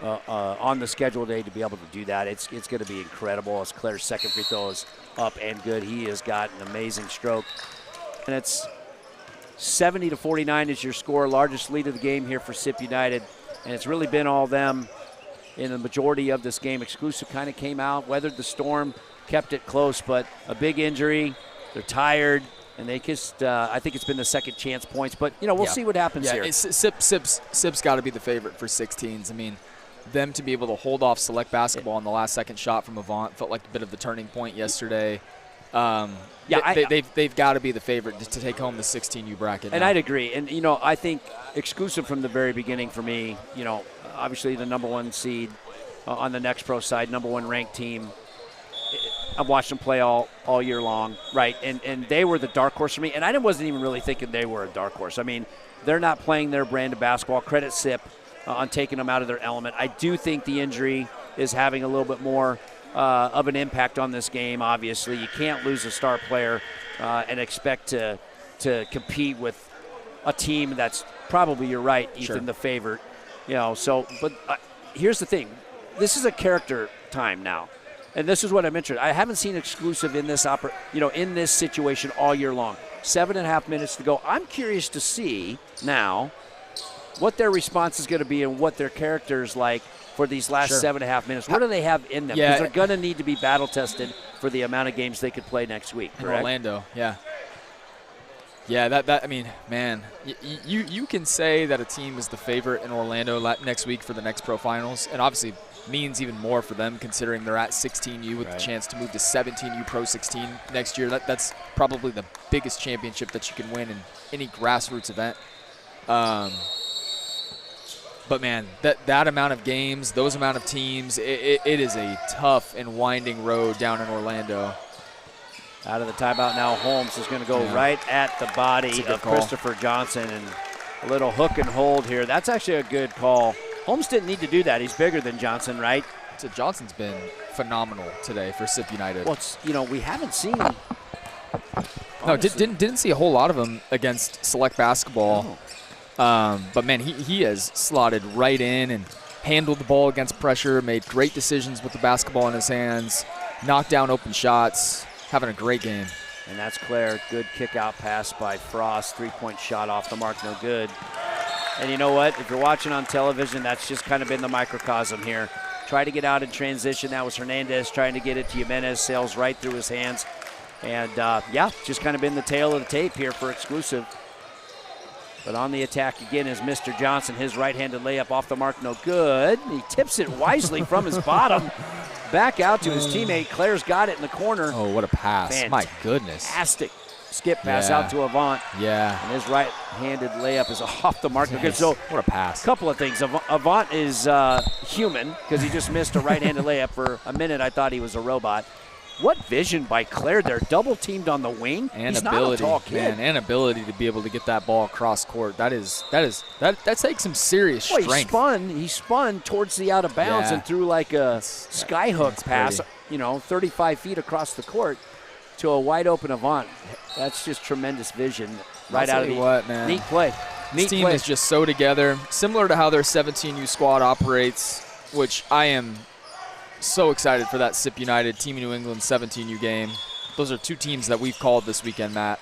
on the schedule today to be able to do that. It's going to be incredible, as Claire's second free throw is up and good. He has got an amazing stroke. And it's 70-49 is your score, largest lead of the game here for SippUnited. And it's really been all them in the majority of this game. Exclusive kind of came out, weathered the storm, kept it close, but a big injury. They're tired, and they just, I think it's been the second chance points. But, we'll see what happens here. SIP's got to be the favorite for 16s. I mean, them to be able to hold off Select basketball on the last second shot from Avant felt like a bit of the turning point yesterday. They've got to be the favorite to take home the 16U bracket. And I'd agree. And, I think Exclusive from the very beginning for me, obviously the number 1 seed on the Next Pro side, number 1 ranked team. I've watched them play all year long, right? And they were the dark horse for me. And I wasn't even really thinking they were a dark horse. I mean, they're not playing their brand of basketball. Credit SIP on taking them out of their element. I do think the injury is having a little bit more of an impact on this game, obviously. You can't lose a star player and expect to compete with a team that's probably, you're right, Ethan, the favorite. But here's the thing. This is a character time now. And this is what I'm interested in. I haven't seen Exclusive in this in this situation all year long. 7.5 minutes to go. I'm curious to see now what their response is going to be and what their character is like for these last 7.5 minutes. What do they have in them? Because they're going to need to be battle-tested for the amount of games they could play next week, correct? In Orlando, yeah. Yeah, that I mean, man, you can say that a team is the favorite in Orlando next week for the next Pro Finals, and obviously means even more for them considering they're at 16U with the chance to move to 17U Pro-16 next year. That's probably the biggest championship that you can win in any grassroots event. But, man, that amount of games, those amount of teams, it is a tough and winding road down in Orlando. Out of the timeout now, Holmes is going to go right at the body of Christopher Johnson, and a little hook and hold here. That's actually a good call. Holmes didn't need to do that. He's bigger than Johnson, right? So Johnson's been phenomenal today for SippUnited. Well, we haven't seen. No, didn't see a whole lot of him against select basketball. Oh. But, man, he has slotted right in and handled the ball against pressure, made great decisions with the basketball in his hands, knocked down open shots, having a great game. And that's Claire. Good kick-out pass by Frost. Three-point shot off the mark, no good. And you know what? If you're watching on television, that's just kind of been the microcosm here. Try to get out in transition. That was Hernandez trying to get it to Jimenez. Sails right through his hands. And, just kind of been the tail of the tape here for Exclusive. But on the attack again is Mr. Johnson. His right-handed layup off the mark, no good. He tips it wisely from his bottom. Back out to his teammate. Claire's got it in the corner. Oh, what a pass. Fantastic. My goodness. Fantastic skip pass out to Avant. Yeah. And his right-handed layup is off the mark. Nice. So, what a pass. A couple of things. Avant is human because he just missed a right-handed layup. For a minute, I thought he was a robot. What vision by Claire there. Double teamed on the wing. And He's ability, not a tall kid. man, and ability to be able to get that ball across court. That takes some serious strength. He spun towards the out of bounds and threw like a skyhook pass, 35 feet across the court to a wide open Avant. That's just tremendous vision right out of the neat play. This team is just so together, similar to how their 17U squad operates, which I am so excited for that SippUnited Team New England 17U game. Those are two teams that we've called this weekend, Matt.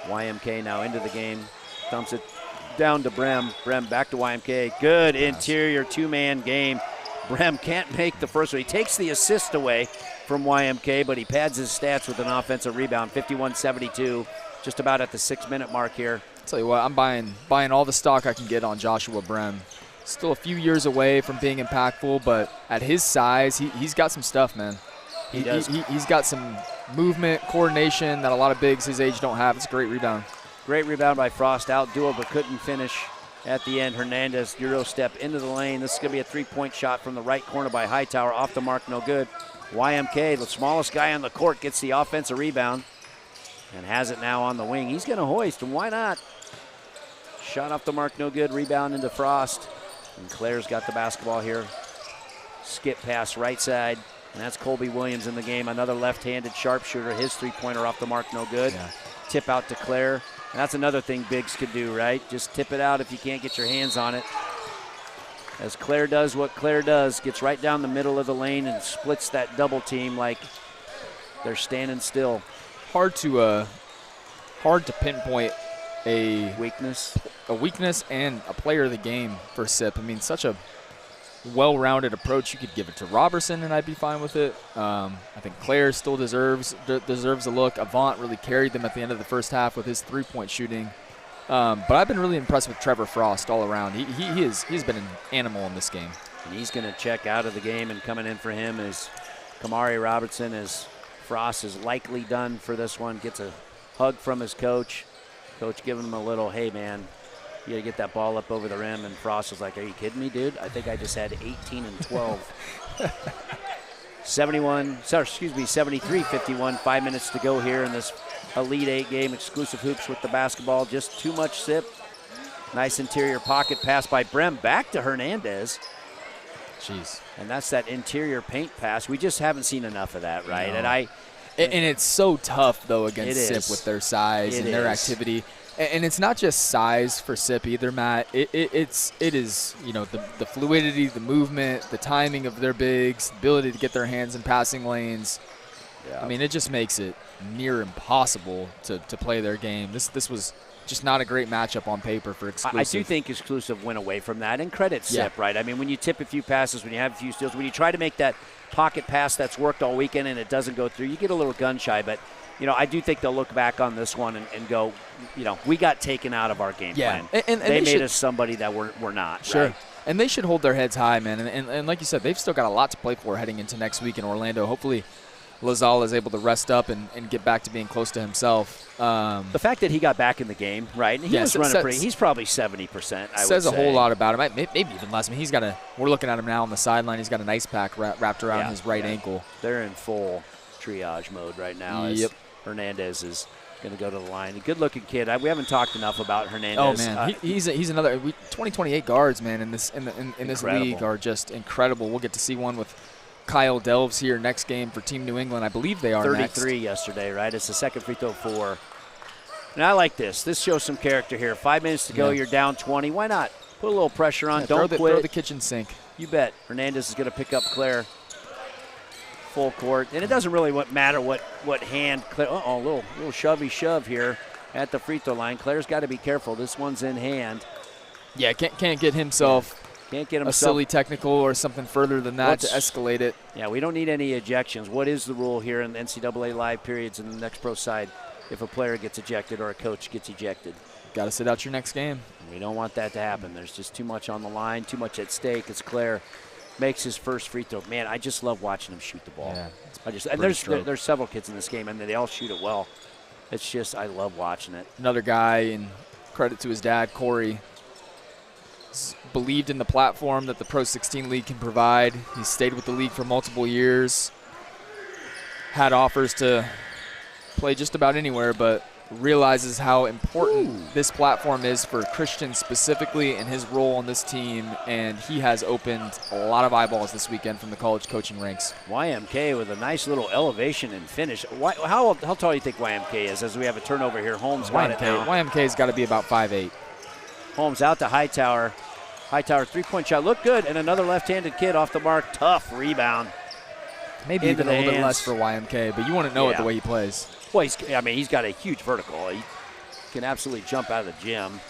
YMK now into the game. Dumps it down to Brem. Brem back to YMK. Good interior two-man game. Brem can't make the first one. He takes the assist away from YMK, but he pads his stats with an offensive rebound. 51-72, just about at the 6-minute mark here. I'll tell you what, I'm buying all the stock I can get on Joshua Brem. Still a few years away from being impactful, but at his size, he's got some stuff, man. He does. He's got some movement, coordination that a lot of bigs his age don't have. It's a great rebound. Great rebound by Frost. Outdueled, but couldn't finish at the end. Hernandez, Euro step into the lane. This is going to be a three-point shot from the right corner by Hightower. Off the mark, no good. YMK, the smallest guy on the court, gets the offensive rebound and has it now on the wing. He's going to hoist, and why not? Shot off the mark, no good. Rebound into Frost. And Claire's got the basketball here. Skip pass right side. And that's Colby Williams in the game. Another left-handed sharpshooter. His three-pointer off the mark, no good. Yeah. Tip out to Claire. And that's another thing bigs could do, right? Just tip it out if you can't get your hands on it. As Claire does what Claire does, gets right down the middle of the lane and splits that double team like they're standing still. Hard to pinpoint a weakness and a player of the game for Sipp. I mean, such a well-rounded approach. You could give it to Robertson, and I'd be fine with it. I think Claire still deserves a look. Avant really carried them at the end of the first half with his three-point shooting. But I've been really impressed with Trevor Frost all around. He's been an animal in this game. And he's going to check out of the game, and coming in for him is Kamari Robertson, as Frost is likely done for this one. Gets a hug from his coach. Coach giving him a little, hey, man, you got to get that ball up over the rim. And Frost was like, are you kidding me, dude? I think I just had 18 and 12. 73-51, 5 minutes to go here in this Elite 8 game. Exclusive Hoops with the basketball. Just too much Sipp. Nice interior pocket pass by Brem. Back to Hernandez. Jeez. And that's that interior paint pass. We just haven't seen enough of that, right? No. And it's so tough, though, against Sipp with their size and their activity. And it's not just size for Sipp either, Matt. It is the fluidity, the movement, the timing of their bigs, the ability to get their hands in passing lanes. Yeah. I mean, it just makes it near impossible to play their game. This was just not a great matchup on paper for Exclusive. I do think Exclusive went away from that, and credit Sipp, right? I mean, when you tip a few passes, when you have a few steals, when you try to make that pocket pass that's worked all weekend and it doesn't go through, you get a little gun shy. But, I do think they'll look back on this one and go, we got taken out of our game plan. And they made us somebody that we're not. Sure. Right? And they should hold their heads high, man. And like you said, they've still got a lot to play for heading into next week in Orlando. Hopefully Lazal is able to rest up and get back to being close to himself. The fact that he got back in the game, right? And he was running he's probably 70%, I would says say. a whole lot about him. Maybe even less. I mean, we're looking at him now on the sideline. He's got an ice pack wrapped around his right ankle. They're in full triage mode right now. Yep. Hernandez is going to go to the line. A good-looking kid. We haven't talked enough about Hernandez. Oh man, he's another 2028 guards, man. In this league are just incredible. We'll get to see one with Kyle Delves here next game for Team New England. I believe they are 33 yesterday, right? It's the second free throw 4. And I like this. This shows some character here. 5 minutes to go. You're down 20. Why not? Put a little pressure on. Don't quit. Throw the kitchen sink. You bet. Hernandez is going to pick up Claire. Full court. And it doesn't really matter what hand Claire. Uh-oh, little shovey shove here at the free throw line. Claire's got to be careful. This one's in hand. Yeah, can't get himself. Can't get himself a silly technical or something further than that to escalate it. Yeah, we don't need any ejections. What is the rule here in the NCAA live periods in the Next Pro side if a player gets ejected or a coach gets ejected? Got to sit out your next game. We don't want that to happen. There's just too much on the line, too much at stake. As Claire makes his first free throw. Man, I just love watching him shoot the ball. Yeah, and there's several kids in this game, and they all shoot it well. It's just, I love watching it. Another guy, and credit to his dad, Corey, believed in the platform that the Pro-16 League can provide. He's stayed with the league for multiple years, had offers to play just about anywhere, but realizes how important this platform is for Christian specifically and his role on this team, and he has opened a lot of eyeballs this weekend from the college coaching ranks. YMK with a nice little elevation and finish. How tall do you think YMK is as we have a turnover here? Holmes got it now. YMK's got to be about 5'8". Holmes out to Hightower. Hightower three-point shot. Looked good, and another left-handed kid off the mark. Tough rebound. Maybe even a little bit less for YMK, but you want to know it the way he plays. Well, he's got a huge vertical. He can absolutely jump out of the gym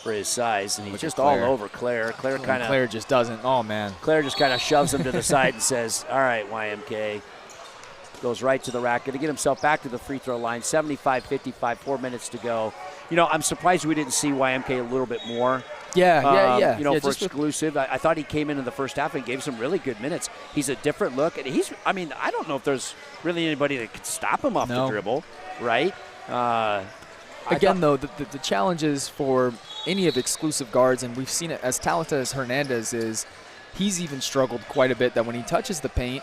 for his size, and he's just all over Claire. Claire just doesn't. Oh, man. Claire just kind of shoves him to the side and says, all right, YMK. Goes right to the rack. Going to get himself back to the free throw line. 75-55, 4 minutes to go. I'm surprised we didn't see YMK a little bit more. Yeah. For Exclusive. I thought he came in the first half and gave some really good minutes. He's a different look. And I don't know if there's really anybody that could stop him off the dribble, right? Again, though, the challenges for any of Exclusive guards, and we've seen it as talented as Hernandez is, he's even struggled quite a bit that when he touches the paint,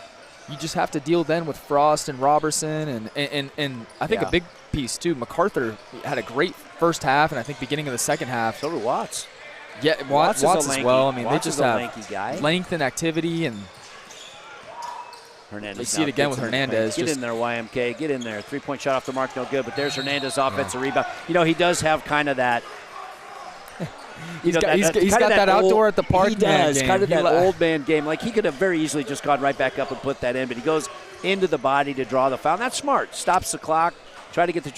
you just have to deal then with Frost and Robertson and I think a big piece, too. MacArthur had a great first half, and I think beginning of the second half. So did Watts. Yeah, Watts as well. I mean, Watts they just have lanky guy. Length and activity, and Hernandez. We see it again with Hernandez. Get in there, YMK. Get in there. Three-point shot off the mark, no good. But there's Hernandez offensive rebound. He does have kind of that. He's got that outdoor at the park. He does, kind of that old man game. Like, he could have very easily just gone right back up and put that in, but he goes into the body to draw the foul. And that's smart. Stops the clock. Try to get the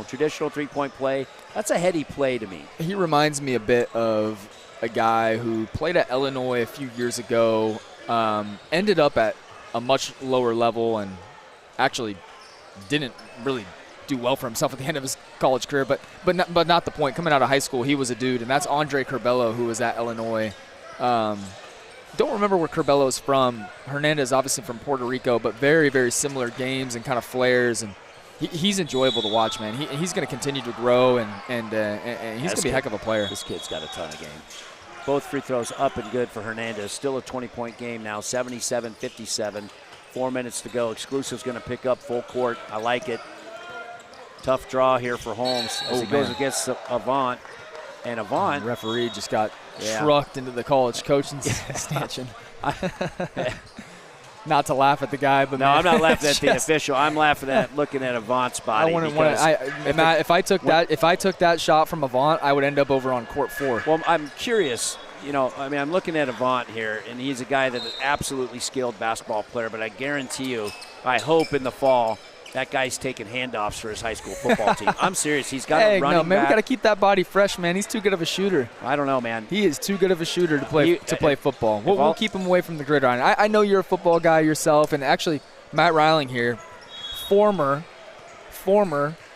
traditional three-point play. That's a heady play to me. He reminds me a bit of a guy who played at Illinois a few years ago, ended up at a much lower level and actually didn't really do well for himself at the end of his college career, but not the point. Coming out of high school, he was a dude, and that's Andre Curbelo, who was at Illinois. Don't remember where Curbelo is from. Hernandez, obviously from Puerto Rico, but very, very similar games and kind of flares, and he's enjoyable to watch, man. He's going to continue to grow, and he's going to be a heck of a player. This kid's got a ton of game. Both free throws up and good for Hernandez. Still a 20-point game now, 77-57. 4 minutes to go. Exclusive's going to pick up full court. I like it. Tough draw here for Holmes as he goes against Avant. And Avant. The referee just got trucked into the college coaching stanchion. Not to laugh at the guy, but no, I'm not laughing at the official. I'm laughing at looking at Avant's body. Matt, if I took that shot from Avant, I would end up over on court 4. Well, I'm curious. I'm looking at Avant here, and he's a guy that is absolutely skilled basketball player. But I guarantee you, I hope in the fall that guy's taking handoffs for his high school football team. I'm serious. He's got a running no, man, back. we got to keep that body fresh, man. He's too good of a shooter. I don't know, man. He is too good of a shooter to play football. We'll keep him away from the gridiron. I know you're a football guy yourself, and actually, Matt Reiling here, former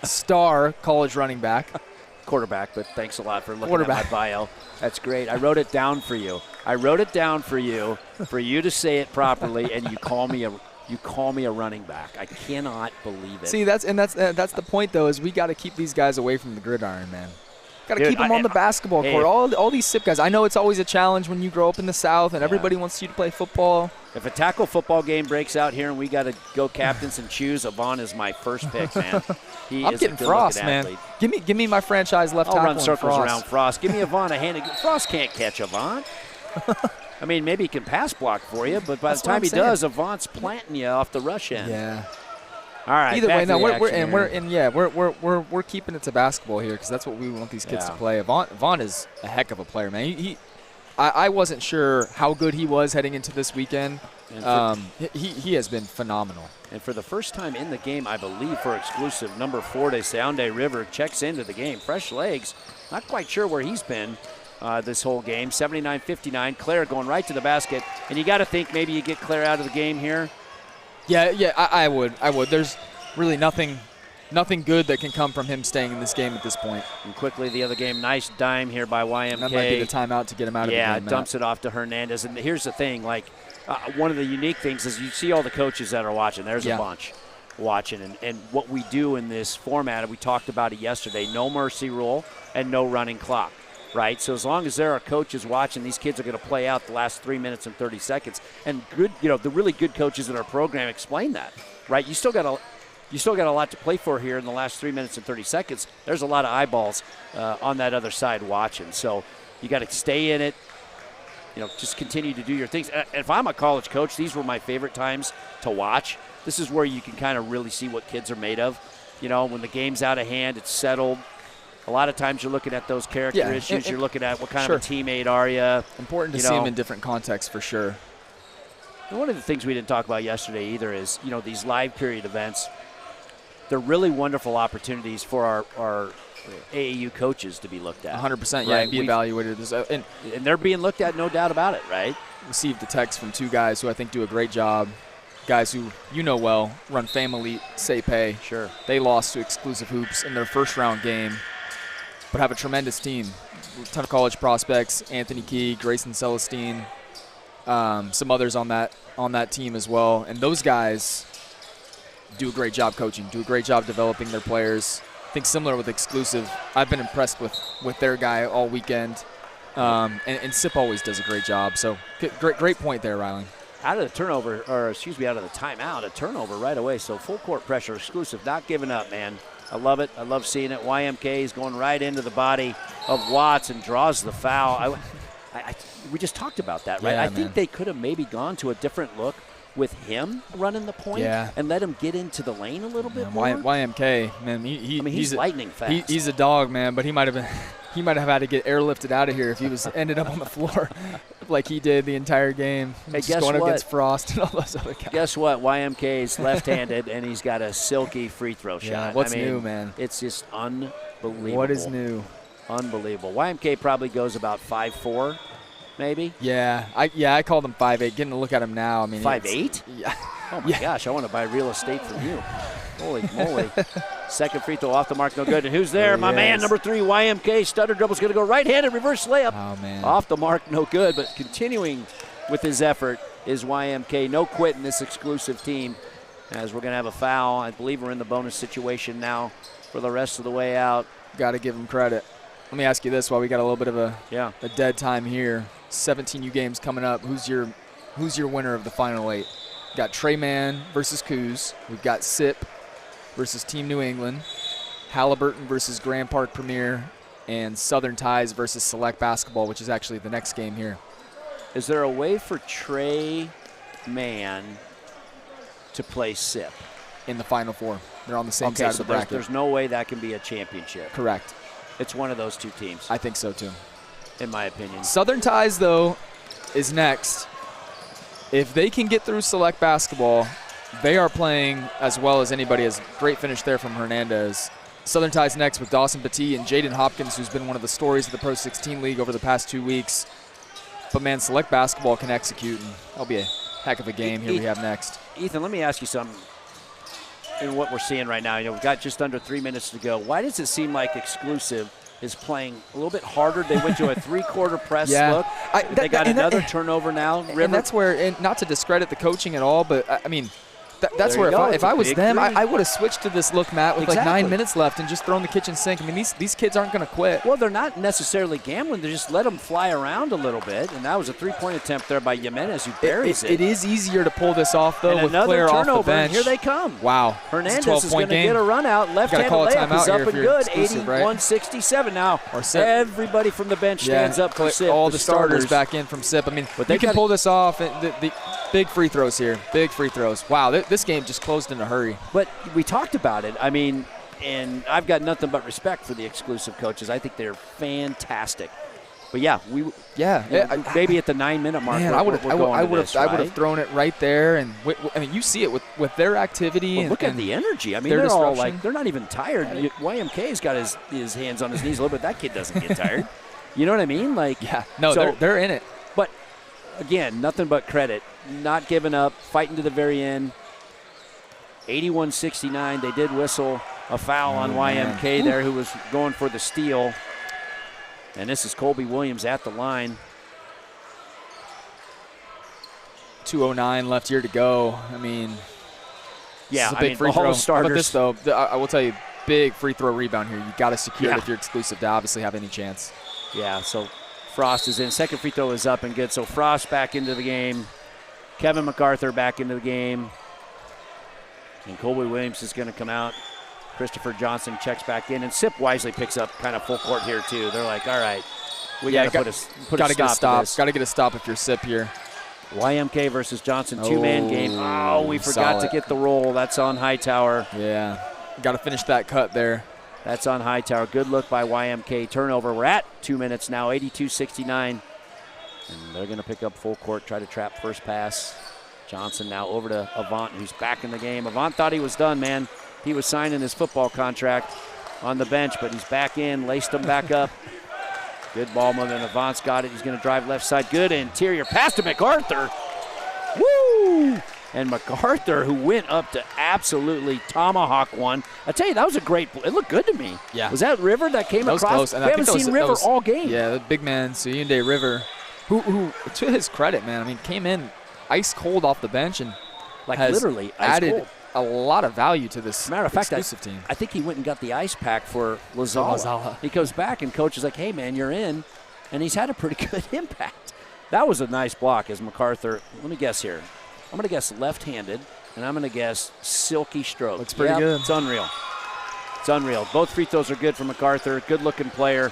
star college running back. Quarterback, but thanks a lot for looking at my bio. That's great. I wrote it down for you. For you to say it properly, and you call me a running back. I cannot believe it. See, that's the point though, is we got to keep these guys away from the gridiron, man. Got to keep them on the basketball court. All these SIP guys. I know it's always a challenge when you grow up in the South, and everybody wants you to play football. If a tackle football game breaks out here and we got to go captains and choose, Avon is my first pick, man. I'm getting Frost, man. Give me my franchise left tackle. I'll run circles around Frost. Give me Avon a hand. Frost can't catch Avon. I mean, maybe he can pass block for you, but by the time he does, Avon's planting you off the rush end. Yeah. All right. Either way, no, we're keeping it to basketball here because that's what we want these kids to play. Avon is a heck of a player, man. I wasn't sure how good he was heading into this weekend. He has been phenomenal. And for the first time in the game, I believe, for exclusive, number 4, Deseande River checks into the game. Fresh legs. Not quite sure where he's been this whole game. 79-59. Claire going right to the basket. And you got to think maybe you get Claire out of the game here. Yeah, I would. There's really nothing good that can come from him staying in this game at this point. And quickly, the other game, nice dime here by YMK. That might be the timeout to get him out of the game. Yeah, dumps it off to Hernandez. And here's the thing, one of the unique things is you see all the coaches that are watching. There's a bunch watching. And what we do in this format, we talked about it yesterday, no mercy rule and no running clock. Right, so as long as there are coaches watching, these kids are going to play out the last 3 minutes and 30 seconds. And good, the really good coaches in our program explain that. Right, you still got a lot to play for here in the last 3 minutes and 30 seconds. There's a lot of eyeballs on that other side watching. So you got to stay in it. Just continue to do your things. If I'm a college coach, these were my favorite times to watch. This is where you can kind of really see what kids are made of. When the game's out of hand, it's settled. A lot of times you're looking at those character issues. You're looking at what kind of a teammate are you. Important to see them in different contexts for sure. And one of the things we didn't talk about yesterday either is, these live period events, they're really wonderful opportunities for our AAU coaches to be looked at. 100%, yeah, and be evaluated. And they're being looked at, no doubt about it, right? Received a text from 2 guys who I think do a great job. Guys who well, run Family Say Pay. Sure. They lost to Exclusive Hoops in their first-round game, but have a tremendous team. A ton of college prospects, Anthony Key, Grayson Celestine, some others on that team as well. And those guys do a great job coaching, do a great job developing their players. I think similar with Exclusive, I've been impressed with their guy all weekend. And SIP always does a great job. So great point there, Riley. Out of the timeout, a turnover right away. So full court pressure, Exclusive, not giving up, man. I love it. I love seeing it. YMK is going right into the body of Watts and draws the foul. We just talked about that, right? Yeah, I think they could have maybe gone to a different look with him running the point and let him get into the lane a little bit more. YMK, man, he's lightning fast. He's a dog, man, but he might have had to get airlifted out of here if he was ended up on the floor like he did the entire game. Hey, guess going what? Against Frost and all those other guys. Guess what? YMK is left-handed, and he's got a silky free throw shot. What's new, man? It's just unbelievable. What is new? Unbelievable. YMK probably goes about 5'4", maybe. Yeah, I called him 5'8". Getting a look at him now, 5'8"? Yeah. Oh my gosh, I want to buy real estate from you. Holy moly. Second free throw off the mark, no good. And who's there? My man, number 3, YMK. Stutter dribble's going to go right-handed, reverse layup. Oh, man. Off the mark, no good. But continuing with his effort is YMK. No quit in this Exclusive team, as we're going to have a foul. I believe we're in the bonus situation now for the rest of the way out. Got to give him credit. Let me ask you this while we got a little bit of a dead time here. 17U games coming up. Who's your winner of the final 8? We've got Trey Mann versus Coos. We've got SIP versus Team New England, Halliburton versus Grand Park Premier, and Southern Ties versus Select Basketball, which is actually the next game here. Is there a way for Trey Mann to play SIP? In the Final 4. They're on the same side of the bracket. There's no way that can be a championship. Correct. It's one of those 2 teams. I think so, too. In my opinion. Southern Ties, though, is next. If they can get through Select Basketball, They are playing as well as anybody. Has great finish there from Hernandez. Southern Tide's next with Dawson Petit and Jaden Hopkins, who's been one of the stories of the Pro-16 League over the past 2 weeks. But, man, Select Basketball can execute, and that'll be a heck of a game here we have next. Ethan, let me ask you something. In what we're seeing right now, we've got just under 3 minutes to go. Why does it seem like Exclusive is playing a little bit harder? They went to a three-quarter press look. They got another turnover now. River. And that's where, and not to discredit the coaching at all, but, I mean, that's where if I was them, I would have switched to this look, Matt, with like 9 minutes left and just thrown the kitchen sink. I mean, these kids aren't going to quit. Well, they're not necessarily gambling. They just let them fly around a little bit, and that was a three-point attempt there by Jimenez, who buries it. It is easier to pull this off, though, with Claire off the bench. Here they come. Wow. Hernandez is going to get a run out. Left-handed layup is up and good. 81-67 now. Everybody from the bench stands up for SiP. All the starters back in from SiP. I mean, they can pull this off. The big free throws here. Big free throws. Wow, this game just closed in a hurry. But we talked about it. I mean, and I've got nothing but respect for the Exclusive coaches. I think they're fantastic. But maybe at the 9 minute mark. Man, I would have thrown it right there. And I mean, you see it with their activity. Well, look at the energy. I mean, they're all like, they're not even tired. YMK's got his hands on his knees a little bit. That kid doesn't get tired. You know what I mean? Like, they're in it. But again, nothing but credit. Not giving up, fighting to the very end. 81-69. They did whistle a foul on YMK there, who was going for the steal. And this is Colby Williams at the line. 2:09 left here to go. I mean, yeah, this is a big free throw. All the starters. How about this, though? I will tell you, big free throw rebound here. You got to secure it if you're Exclusive to obviously have any chance. Yeah, so Frost is in. Second free throw is up and good. So Frost back into the game. Kevin MacArthur back into the game. And Colby Williams is going to come out. Christopher Johnson checks back in. And SiP wisely picks up kind of full court here, too. They're like, all right, we got to put a stop to this. Got to get a stop if you're SiP here. YMK versus Johnson, two-man game. Oh, we forgot to get the roll. That's on Hightower. Yeah, got to finish that cut there. That's on Hightower. Good look by YMK. Turnover. We're at 2 minutes now, 82-69. And they're going to pick up full court, try to trap first pass. Johnson now over to Avant, who's back in the game. Avant thought he was done, man. He was signing his football contract on the bench, but he's back in, laced him back up. Good ball movement. Avant's got it. He's going to drive left side. Good interior pass to MacArthur. Woo! And MacArthur, who went up to absolutely tomahawk one. I tell you, that was a great play. It looked good to me. Yeah. Was that River that came across? Close. We haven't seen River all game. Yeah, the big man, Suyunde River, who, to his credit, man, I mean, came in ice cold off the bench and has literally added a lot of value to this matter of fact, Exclusive team. I think he went and got the ice pack for Lazala. He goes back and coach is like, hey, man, you're in. And he's had a pretty good impact. That was a nice block as MacArthur. Let me guess here. I'm going to guess left-handed, and I'm going to guess silky stroke. Looks pretty good. It's unreal. It's unreal. Both free throws are good for MacArthur. Good-looking player.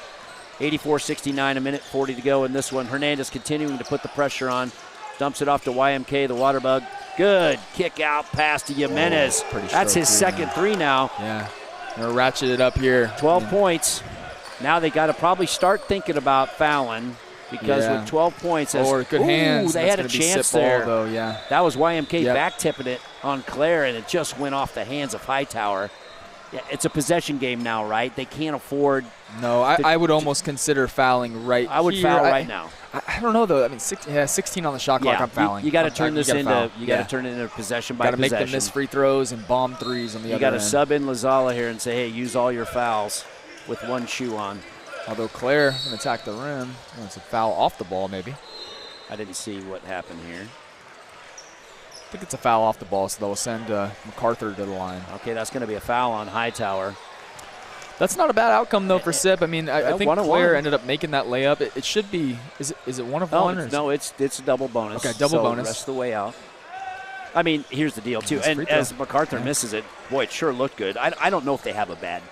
84-69, a minute 40 to go in this one. Hernandez continuing to put the pressure on. Dumps it off to YMK, the water bug. Good kick out pass to Jimenez. That's his second three now. Yeah, they're ratchet it up here. 12 points. Now they got to probably start thinking about fouling because with 12 points, good hands. They had a chance there. Though, yeah. That was YMK back tipping it on Claire, and it just went off the hands of Hightower. Yeah, it's a possession game now, right? They can't afford. No, I would almost consider fouling right here. I would foul right now. I don't know though. I mean, 16 on the shot clock. I'm fouling. You got to turn this into. You got to turn it into possession by possession. Got to make them miss free throws and bomb threes on the other end. You got to sub in Lazala here and say, hey, use all your fouls with one shoe on. Although Claire can attack the rim. It's a foul off the ball, maybe. I didn't see what happened here. I think it's a foul off the ball, so they'll send MacArthur to the line. Okay, that's going to be a foul on Hightower. That's not a bad outcome, though, for SiP. I mean, I think Claire ended up making that layup. It should be. Is it 1 of 1? No, it's a double bonus. Okay, double bonus. Rest of the way out. I mean, here's the deal, too. And as MacArthur misses it, boy, it sure looked good. I don't know if they have a bad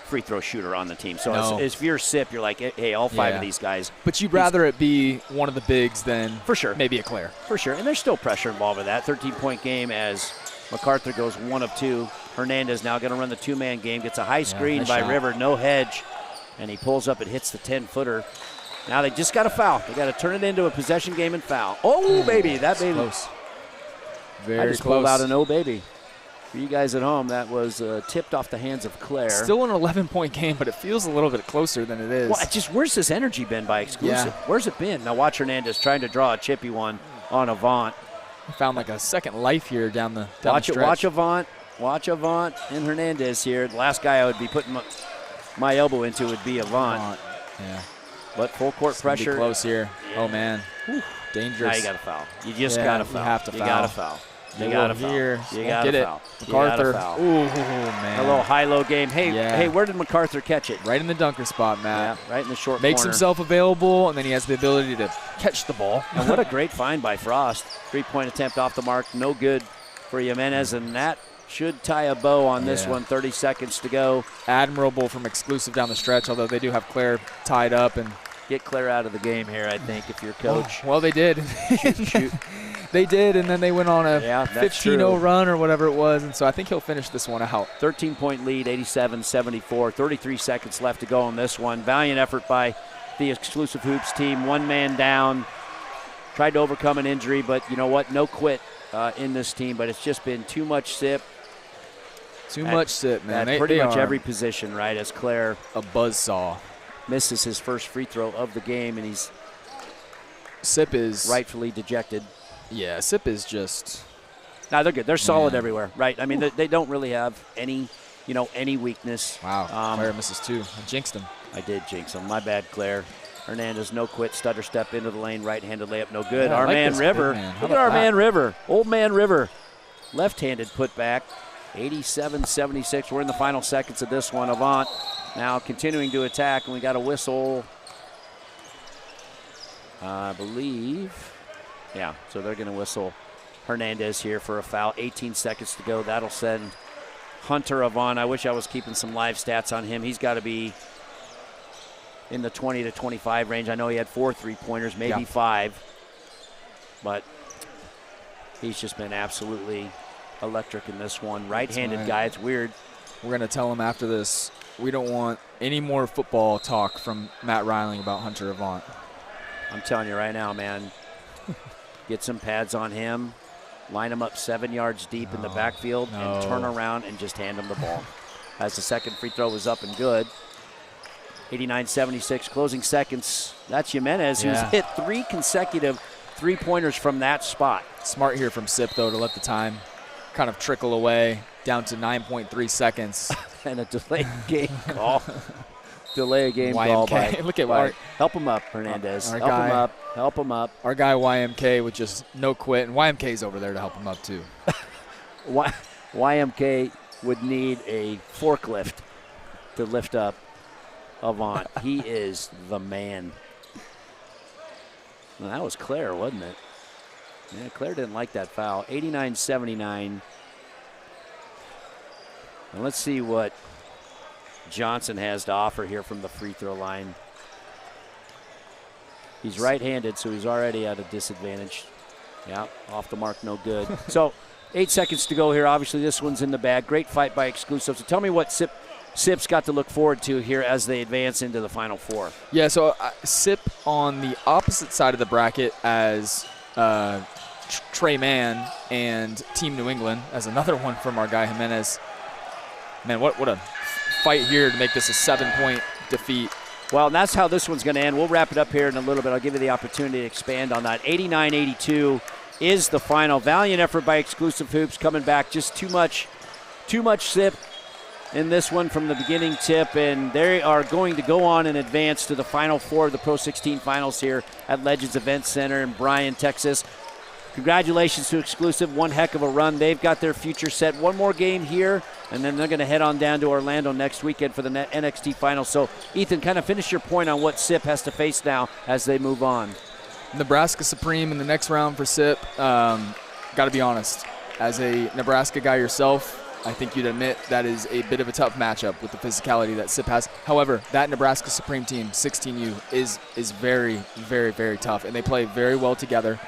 free throw shooter on the team. So if you're SiP, you're like, hey, all 5 of these guys. But you'd rather it be one of the bigs than for sure maybe a Claire. For sure. And there's still pressure involved with that. 13-point game as MacArthur goes 1 of 2. Hernandez now going to run the two-man game. Gets a high screen by River, no hedge. And he pulls up and hits the 10-footer. Now they just got to foul. They got to turn it into a possession game and foul. Oh, baby, that baby. Close. Very I just close. pulled out an baby. For you guys at home, that was tipped off the hands of Claire. Still an 11-point game, but it feels a little bit closer than it is. Well, where's this energy been by Exclusive? Yeah. Where's it been? Now watch Hernandez trying to draw a chippy one on Avant. I found like a second life here down the Watch stretch. Watch Avant and Hernandez here. The last guy I would be putting my elbow into would be Avant. Yeah. But full court It's gonna be pressure. close here. Yeah. Oh, man. Whew. Dangerous. Now you got to foul. You just got to foul. You have to foul. You got to foul. You got to foul. Here. You Won't got get to it. foul. MacArthur. You gotta foul. Ooh, man. A little high-low game. Hey, where did MacArthur catch it? Right in the dunker spot, Matt. Yeah, right in the short Makes corner. himself available, and then he has the ability to catch the ball. And what a great find by Frost. 3-point attempt off the mark. No good for Jimenez, and that should tie a bow on this one. 30 seconds to go. Admirable from Exclusive down the stretch, although they do have Claire tied up. And get Claire out of the game here, I think, if you're coach. Well, they did. Shoot. They did, and then they went on a 15-0 run or whatever it was, and so I think he'll finish this one out. 13-point lead, 87-74. 33 seconds left to go on this one. Valiant effort by the Exclusive Hoops team. One man down. Tried to overcome an injury, but you know what? No quit in this team, but it's just been too much SiP. Too much SiP, man. At pretty much every position, right, as Claire a buzzsaw. Misses his first free throw of the game, and he's SiP is rightfully dejected. Yeah, SiP is just. No, they're good. They're solid everywhere, right? I mean, they don't really have any weakness. Wow, Claire misses two. I jinxed him. I did jinx him. My bad, Claire. Hernandez, no quit, stutter step into the lane, right-handed layup, no good. Yeah, our like man River. Look at our man River. Old man River. Left-handed putback. 87-76. We're in the final seconds of this one. Avant now continuing to attack, and we got a whistle. I believe. Yeah, so they're going to whistle Hernandez here for a foul. 18 seconds to go. That'll send Hunter Avant. I wish I was keeping some live stats on him. He's got to be in the 20 to 25 range. I know he had 4 3-pointers, maybe 5. But he's just been absolutely electric in this one. Right-handed guy. It's weird. We're going to tell him after this, we don't want any more football talk from Matt Reiling about Hunter Avant. I'm telling you right now, man. Get some pads on him. Line him up 7 yards deep in the backfield and turn around and just hand him the ball. As the second free throw was up and good. 89-76, closing seconds. That's Jimenez, who's hit 3 consecutive 3-pointers from that spot. Smart here from SiP, though, to let the time kind of trickle away down to 9.3 seconds. And a delayed game call. Delay a game call by. Look at help him up, Hernandez. Our help guy, him up. Help him up. Our guy YMK with just no quit, and YMK's over there to help him up too. YMK would need a forklift to lift up Avant. He is the man. Well, that was Claire, wasn't it? Yeah, Claire didn't like that foul. 89-79. And let's see what Johnson has to offer here from the free throw line. He's right-handed, so he's already at a disadvantage. Yeah, off the mark, no good. So 8 seconds to go here. Obviously, this one's in the bag. Great fight by Exclusive. So tell me what SiP's got to look forward to here as they advance into the Final Four. Yeah, so SiP on the opposite side of the bracket as Trey Mann and Team New England as another one from our guy Jimenez. Man, what a fight here to make this a 7-point defeat. Well, and that's how this one's going to end. We'll wrap it up here in a little bit. I'll give you the opportunity to expand on that. 89-82 is the final. Valiant effort by Exclusive Hoops coming back. Just too much SiP in this one from the beginning tip, and they are going to go on and advance to the Final Four of the Pro-16 Finals here at Legends Event Center in Bryan, Texas. Congratulations to Exclusive. One heck of a run. They've got their future set. One more game here, and then they're going to head on down to Orlando next weekend for the NXT Finals. So, Ethan, kind of finish your point on what SiP has to face now as they move on. Nebraska Supreme in the next round for SiP. Got to be honest. As a Nebraska guy yourself, I think you'd admit that is a bit of a tough matchup with the physicality that SiP has. However, that Nebraska Supreme team, 16U, is very, very, very tough, and they play very well together.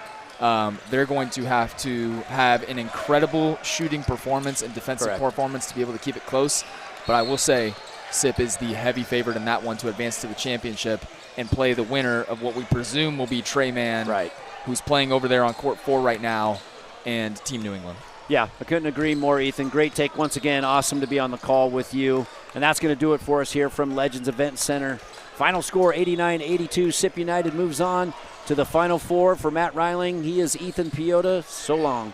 They're going to have an incredible shooting performance and defensive performance to be able to keep it close. But I will say SiP is the heavy favorite in that one to advance to the championship and play the winner of what we presume will be Trey Mann, who's playing over there on court 4 right now. and Team New England. Yeah, I couldn't agree more, Ethan. Great take once again. Awesome to be on the call with you. And that's going to do it for us here from Legends Event Center. Final score 89-82. SippUnited moves on to the Final Four. For Matt Reiling, he is Ethan Piota. So long.